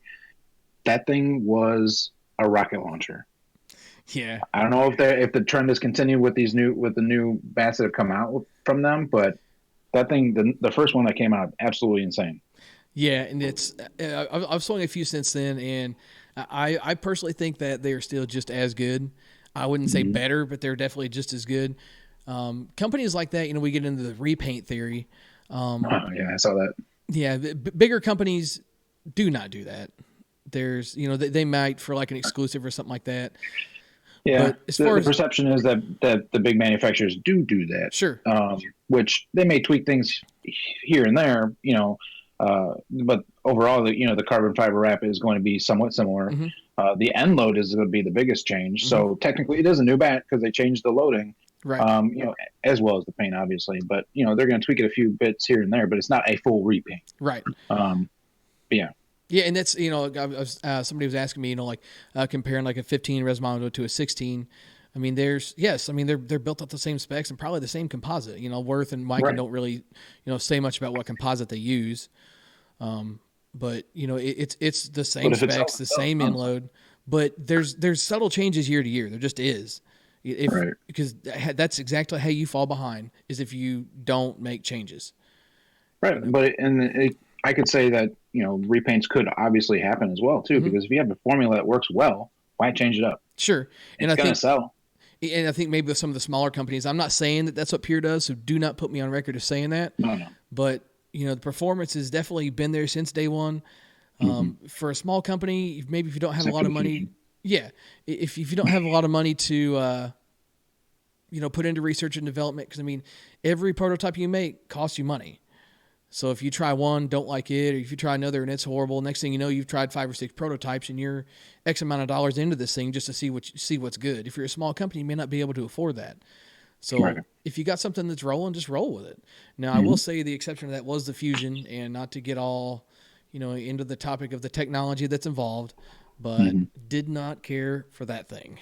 that thing was a rocket launcher. Yeah, I don't know if the trend has continued with the new bats that have come out from them, but that thing, the first one that came out, absolutely insane. Yeah, and it's I've swung a few since then, and I personally think that they are still just as good. I wouldn't say better, but they're definitely just as good. Companies like that, we get into the repaint theory. Yeah, I saw that. Yeah, bigger companies do not do that. There's, they might for like an exclusive or something like that. Yeah, but as far the perception is that the big manufacturers do that. Sure. Which they may tweak things here and there, but overall, the carbon fiber wrap is going to be somewhat similar. Mm-hmm. The end load is going to be the biggest change. Mm-hmm. So technically, it is a new bat because they changed the loading. Right. As well as the paint, obviously, but they're going to tweak it a few bits here and there, but it's not a full repaint. Right. Yeah. Yeah, and that's somebody was asking me, comparing like a 15 Resmondo to a 16. I mean, they're built up the same specs and probably the same composite. Worth and Mike don't really say much about what composite they use, but it's the same specs, the same end load, but there's subtle changes year to year. There just is. Because that's exactly how you fall behind is if you don't make changes. Right. But I could say that, repaints could obviously happen as well too, because if you have a formula that works well, why change it up? Sure. It's going to sell. And I think maybe with some of the smaller companies, I'm not saying that that's what Pure does, so do not put me on record as saying that. No. But, the performance has definitely been there since day one. For a small company, maybe if you don't have a lot of money, if you don't have a lot of money to, put into research and development, because every prototype you make costs you money. So if you try one, don't like it, or if you try another and it's horrible, next thing you know, you've tried 5 or 6 prototypes and you're X amount of dollars into this thing just to see what's good. If you're a small company, you may not be able to afford that. So if you got something that's rolling, just roll with it. Now, I will say the exception to that was the Fusion, and not to get all, into the topic of the technology that's involved, but did not care for that thing.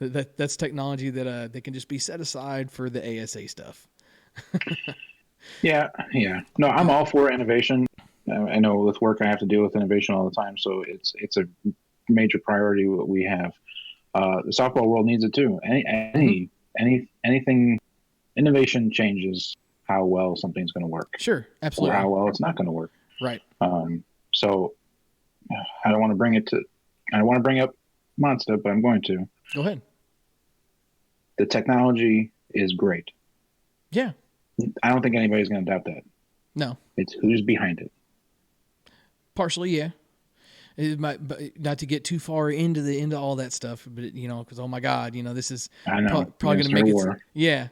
That's technology that can just be set aside for the ASA stuff. Yeah. No, I'm all for innovation. I know with work I have to deal with innovation all the time, so it's a major priority what we have. The softball world needs it too. Anything, innovation changes how well something's going to work. Sure, absolutely. Or how well it's not going to work. Right. So I don't want to bring up Monster, but I'm going to. Go ahead. The technology is great. Yeah. I don't think anybody's going to doubt that. No. It's who's behind it. Partially, yeah. It might, but not to get too far into all that stuff, but because oh my God, this is probably going to make it. Yeah,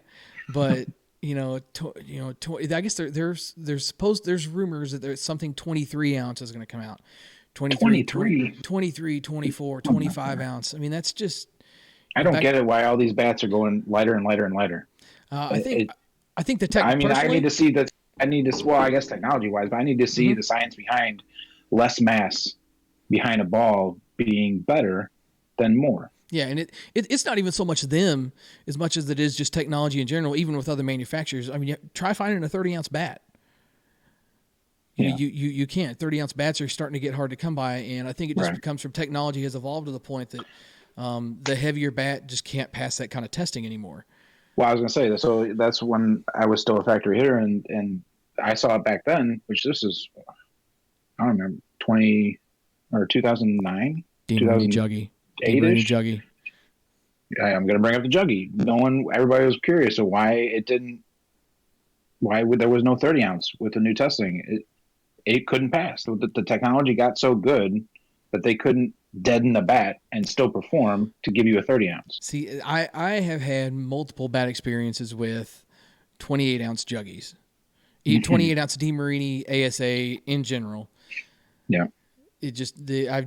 but I guess there's supposed there's rumors that there's something 23 ounce is going to come out. 23, 24, 25 ounce. That's just. I don't get it. Why all these bats are going lighter and lighter and lighter. I think the tech. I need to see that. Well, I guess technology wise, but I need to see the science behind less mass behind a ball being better than more. Yeah, and it's not even so much them as much as it is just technology in general, even with other manufacturers. Try finding a 30-ounce bat. You can't. 30-ounce bats are starting to get hard to come by, and I think it just comes from technology has evolved to the point that the heavier bat just can't pass that kind of testing anymore. Well, I was going to say, so that's when I was still a factory hitter, and I saw it back then, which this is, I don't remember, 2009? Juggy. Juggy. I'm going to bring up the Juggy. Everybody was curious of why there was no 30 ounce with the new testing. It couldn't pass. The technology got so good that they couldn't deaden the bat and still perform to give you a 30 ounce. See, I have had multiple bad experiences with 28-ounce juggies. 28-ounce DeMarini ASA in general. Yeah. It just I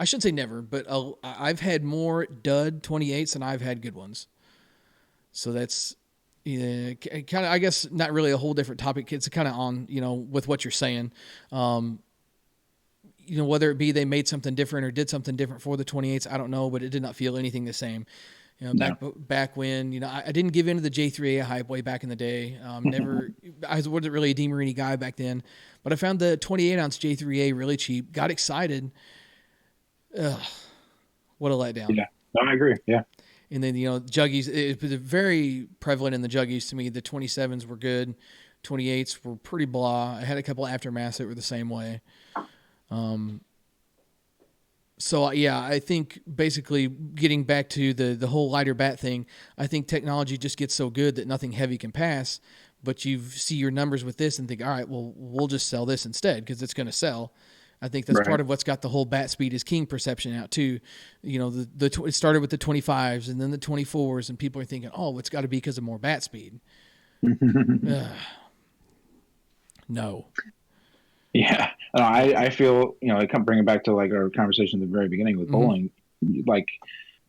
shouldn't say never, but I've had more dud 28s than I've had good ones. So that's kind of, I guess, not really a whole different topic. It's kind of on, with what you're saying. Whether it be they made something different or did something different for the 28s, I don't know, but it did not feel anything the same. Back when, I didn't give in to the J3A hype way back in the day. I wasn't really a DeMarini guy back then, but I found the 28-ounce J3A really cheap, got excited. Ugh, what a letdown. Yeah, no, I agree. Yeah. And then, juggies, it was very prevalent in the juggies to me. The 27s were good. 28s were pretty blah. I had a couple aftermaths that were the same way. So, yeah, I think basically getting back to the whole lighter bat thing, I think technology just gets so good that nothing heavy can pass, but you see your numbers with this and think, all right, well, we'll just sell this instead because it's going to sell. I think that's part of what's got the whole bat speed is king perception out too. It started with the 25s and then the 24s, and people are thinking, oh, it's got to be because of more bat speed. No. Yeah, I feel, bringing back to like our conversation at the very beginning with bowling, like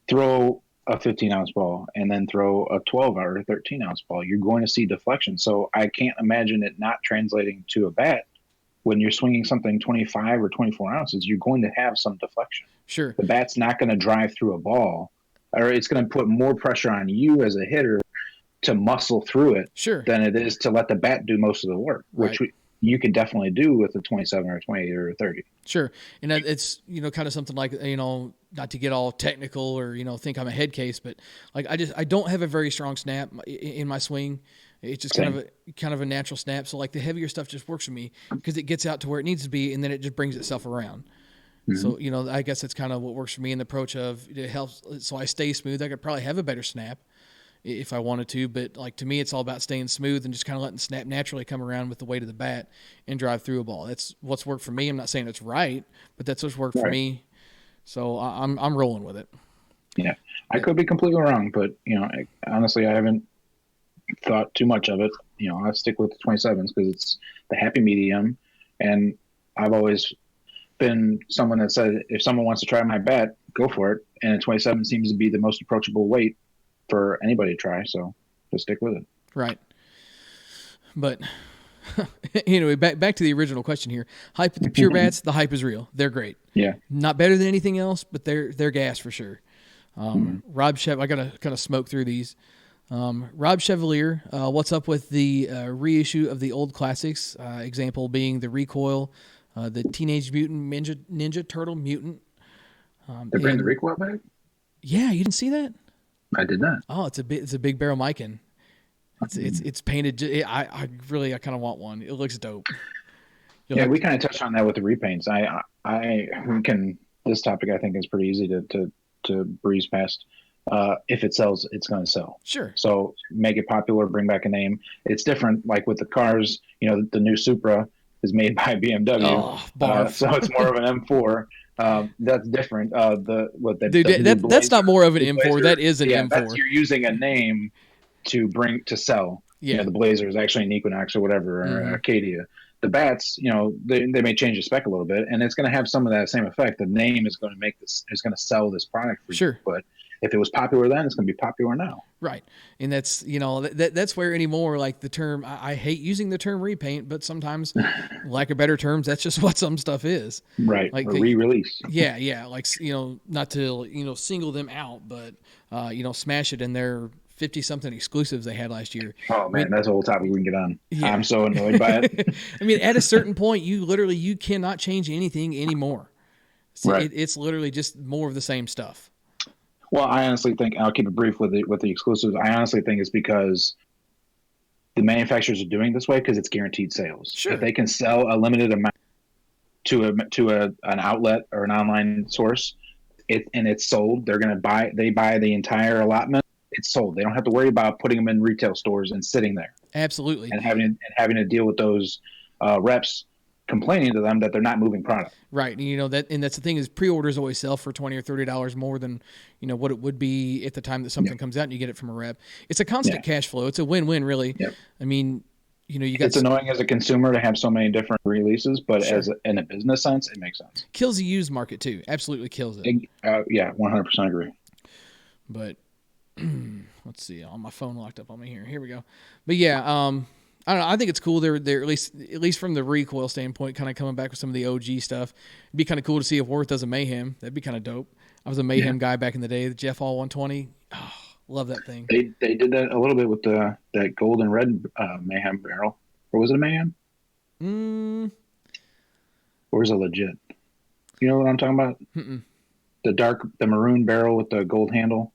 throw a 15-ounce ball and then throw a 12 or 13-ounce ball. You're going to see deflection. So I can't imagine it not translating to a bat. When you're swinging something 25 or 24 ounces, you're going to have some deflection. Sure. The bat's not going to drive through a ball, or it's going to put more pressure on you as a hitter to muscle through it than it is to let the bat do most of the work, which you could definitely do with a 27 or 28 or a 30. Sure. And it's, kind of something like, not to get all technical or, think I'm a head case, but like I don't have a very strong snap in my swing. It's just kind of a natural snap. So like the heavier stuff just works for me because it gets out to where it needs to be, and then it just brings itself around. So, I guess that's kind of what works for me in the approach of it helps. So I stay smooth. I could probably have a better snap if I wanted to, but like to me, it's all about staying smooth and just kind of letting the snap naturally come around with the weight of the bat and drive through a ball. That's what's worked for me. I'm not saying it's right, but that's what's worked for me. So I'm rolling with it. Yeah. I could be completely wrong, but honestly, I haven't thought too much of it. I stick with the 27s because it's the happy medium, and I've always been someone that said if someone wants to try my bat, go for it, and a 27 seems to be the most approachable weight for anybody to try, so just stick with it. Right. But anyway, back to the original question here. Hype, the pure bats, the hype is real. They're great. Yeah. Not better than anything else, but they're gas for sure. Rob Chev, I gotta kind of smoke through these. Rob Chevalier, what's up with the reissue of the old classics? Example being the Recoil, the Teenage Mutant Ninja Turtle Mutant. They're bringing the Recoil back? Yeah, you didn't see that? I did not. Oh, it's a big barrel Mikan. It's painted. I kind of want one. It looks dope. We kind of touched on that with the repaints. This topic I think is pretty easy to breeze past. If it sells, it's going to sell. Sure. So make it popular, bring back a name. It's different. Like with the cars, the new Supra is made by BMW. Oh, so it's more of an M4. That's different. That's not more of an M4. That is an M4. You're using a name to sell. Yeah. The Blazer is actually an Equinox or whatever, or Acadia. The bats, they may change the spec a little bit, and it's going to have some of that same effect. The name is going to sell this product for you. Sure. But if it was popular then, it's going to be popular now. Right. And that's, that's where anymore, like the term, I hate using the term repaint, but sometimes, lack of better terms, that's just what some stuff is. Right. Like re-release. Yeah. Yeah. Like, not to, single them out, but, smash it in their 50-something exclusives they had last year. Oh, man, that's a whole topic we can get on. Yeah. I'm so annoyed by it. I mean, at a certain point, you cannot change anything anymore. Right. It's literally just more of the same stuff. Well, I honestly think, I'll keep it brief with the exclusives. I honestly think it's because the manufacturers are doing it this way because it's guaranteed sales. Sure. If they can sell a limited amount to an outlet or an online source, and it's sold, they buy the entire allotment. It's sold. They don't have to worry about putting them in retail stores and sitting there. Absolutely. And having to deal with those reps complaining to them that they're not moving product. Right. And that's the thing is pre-orders always sell for $20 or $30 more than, what it would be at the time that something comes out and you get it from a rep. It's a constant cash flow. It's a win-win, really. Yep. I mean, you got. It's annoying as a consumer to have so many different releases, but in a business sense, it makes sense. Kills the used market too. Absolutely kills it. 100% agree. But let's see. On my phone locked up on me here. Here we go. But yeah, I don't know. I think it's cool. They're at least from the recoil standpoint, kind of coming back with some of the OG stuff. It'd be kind of cool to see if Worth does a Mayhem. That'd be kind of dope. I was a Mayhem guy back in the day. The Jeff All 120. Oh, love that thing. They did that a little bit with that gold and red Mayhem barrel. Or was it a Mayhem? Or is it legit? You know what I'm talking about? Mm-mm. The maroon barrel with the gold handle.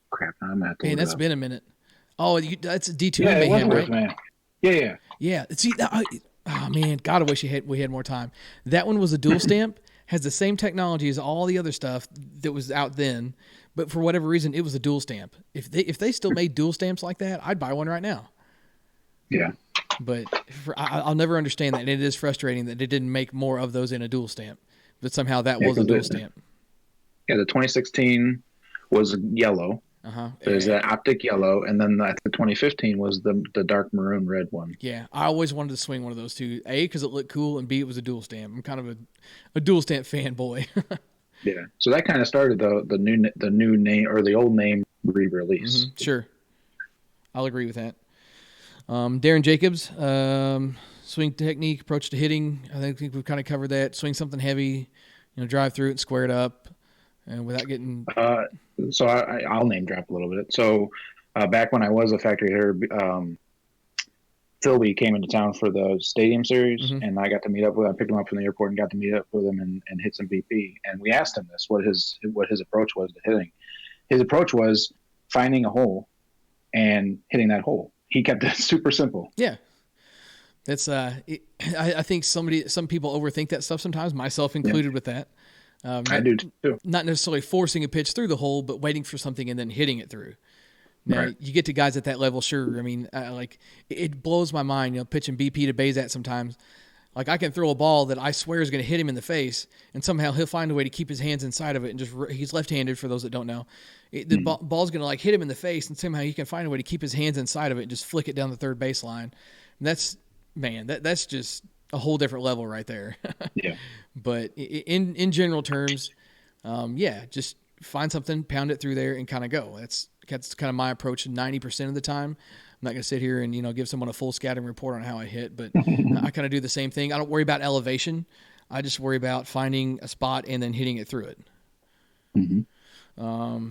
Crap, I'm at. Man, that's been a minute. Oh, that's a D2 yeah, Mayhem, Worth, right? Man. Yeah. Yeah. See, oh man, God, I wish we had more time. That one was a dual stamp. Has the same technology as all the other stuff that was out then, but for whatever reason, it was a dual stamp. If they still made dual stamps like that, I'd buy one right now. Yeah. But I'll never understand that, and it is frustrating that they didn't make more of those in a dual stamp. But somehow that was a dual stamp. Yeah, the 2016 was yellow. There's that optic yellow, and then the 2015 was the dark maroon red one. Yeah, I always wanted to swing one of those two. A, because it looked cool, and B, it was a dual stamp. I'm kind of a dual stamp fanboy. Yeah, so that kind of started the new name or the old name re-release. Mm-hmm. Sure, I'll agree with that. Darren Jacobs, swing technique, approach to hitting. I think we've kind of covered that. Swing something heavy, drive through it and square it up, and without getting. So I'll name drop a little bit. So back when I was a factory hitter, Philby came into town for the Stadium Series, and I got to meet up with him. I picked him up from the airport and got to meet up with him and hit some BP. And we asked him this, what his approach was to hitting. His approach was finding a hole and hitting that hole. He kept it super simple. Yeah. That's I think some people overthink that stuff sometimes, myself included with that. I do too. Not necessarily forcing a pitch through the hole, but waiting for something and then hitting it through. Now, you get to guys at that level, sure. I mean, it blows my mind, pitching BP to Bazat sometimes. Like, I can throw a ball that I swear is going to hit him in the face, and somehow he'll find a way to keep his hands inside of it, and he's left-handed for those that don't know. The ball's going to, hit him in the face, and somehow he can find a way to keep his hands inside of it and just flick it down the third baseline. And that's just a whole different level right there. Yeah. But in general terms, just find something, pound it through there, and kind of go. That's kind of my approach 90% of the time. I'm not going to sit here and give someone a full scouting report on how I hit, but I kind of do the same thing. I don't worry about elevation. I just worry about finding a spot and then hitting it through it. Mm-hmm.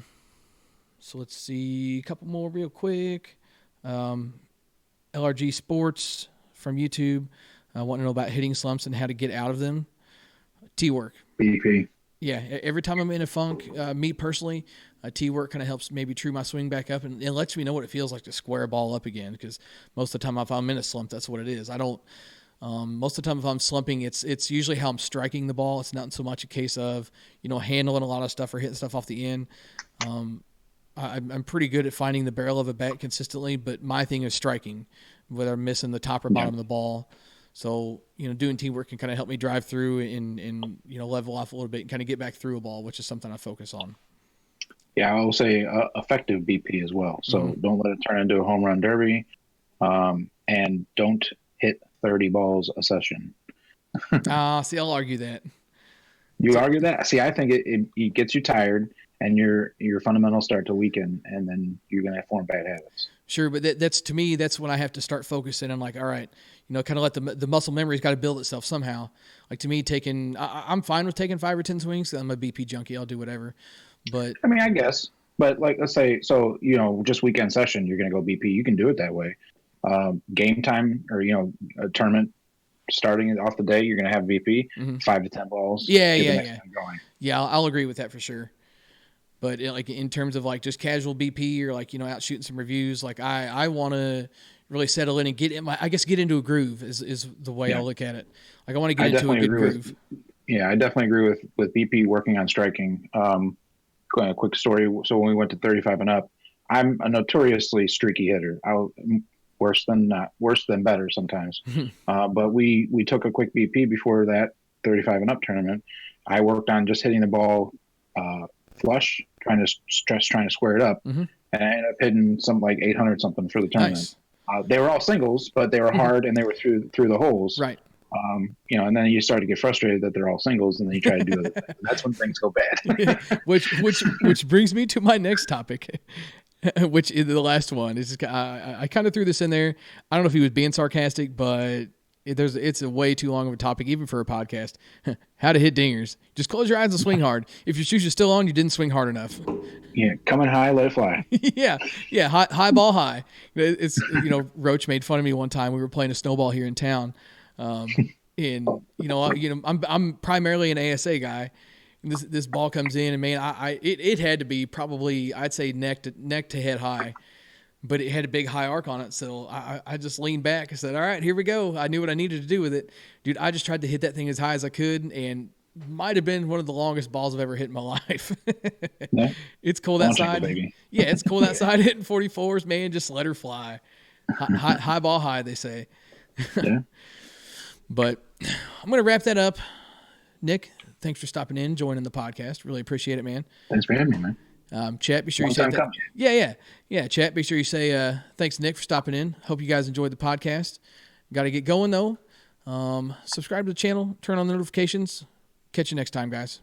So let's see a couple more real quick. LRG Sports from YouTube. I want to know about hitting slumps and how to get out of them. T-work. BP. Yeah, every time I'm in a funk, me personally, T-work kind of helps maybe true my swing back up and it lets me know what it feels like to square a ball up again, because most of the time if I'm in a slump, that's what it is. I don't most of the time if I'm slumping, it's usually how I'm striking the ball. It's not so much a case of, handling a lot of stuff or hitting stuff off the end. I'm pretty good at finding the barrel of a bat consistently, but my thing is striking, whether I'm missing the top or bottom of the ball. So, doing teamwork can kind of help me drive through and level off a little bit and kind of get back through a ball, which is something I focus on. Yeah, I will say effective BP as well. So don't let it turn into a home run derby, and don't hit 30 balls a session. See, I'll argue that. You argue that? See, I think it gets you tired and your fundamentals start to weaken, and then you're going to form bad habits. Sure, but that's to me, that's when I have to start focusing. I'm like, all right, kind of let the muscle memory's got to build itself somehow. Like to me, I'm fine with taking 5 or 10 swings. I'm a BP junkie. I'll do whatever. But I mean, I guess. But let's say, so just weekend session, you're going to go BP. You can do it that way. Game time or a tournament starting off the day, you're going to have BP 5 to 10 balls. Yeah. I'll agree with that for sure. But in terms of just casual BP or out shooting some reviews, I want to really settle in and get into a groove is the way I look at it. I want to get into a good groove. I definitely agree with BP working on striking. A quick story. So when we went to 35 and up, I'm a notoriously streaky hitter. worse than better sometimes. But we took a quick BP before that 35 and up tournament. I worked on just hitting the ball flush, trying to square it up, and I ended up hitting something like 800 something for the tournament. Nice. They were all singles, but they were hard and they were through the holes. Right. And then you start to get frustrated that they're all singles, and then you try to do it. That's when things go bad. which brings me to my next topic, which is the last one. I kind of threw this in there. I don't know if he was being sarcastic, but it's a way too long of a topic, even for a podcast. How to hit dingers. Just close your eyes and swing hard. If your shoes are still on, you didn't swing hard enough. Yeah, coming high, let it fly. yeah, high ball high. It's Roach made fun of me one time. We were playing a snowball here in town. I'm primarily an ASA guy. And this ball comes in, and man, it had to be probably, I'd say neck to head high, but it had a big high arc on it. So I just leaned back and said, all right, here we go. I knew what I needed to do with it. Dude, I just tried to hit that thing as high as I could, and might have been one of the longest balls I've ever hit in my life. Yeah. It's cold outside. Yeah, it's cold outside hitting 44s, man. Just let her fly. High ball high, they say. Yeah. But I'm going to wrap that up. Nick, thanks for stopping in, joining the podcast. Really appreciate it, man. Thanks for having me, man. Chat, be sure you say that. Yeah. Chat, be sure you say thanks, Nick, for stopping in. Hope you guys enjoyed the podcast. Got to get going though. Subscribe to the channel, turn on the notifications. Catch you next time, guys.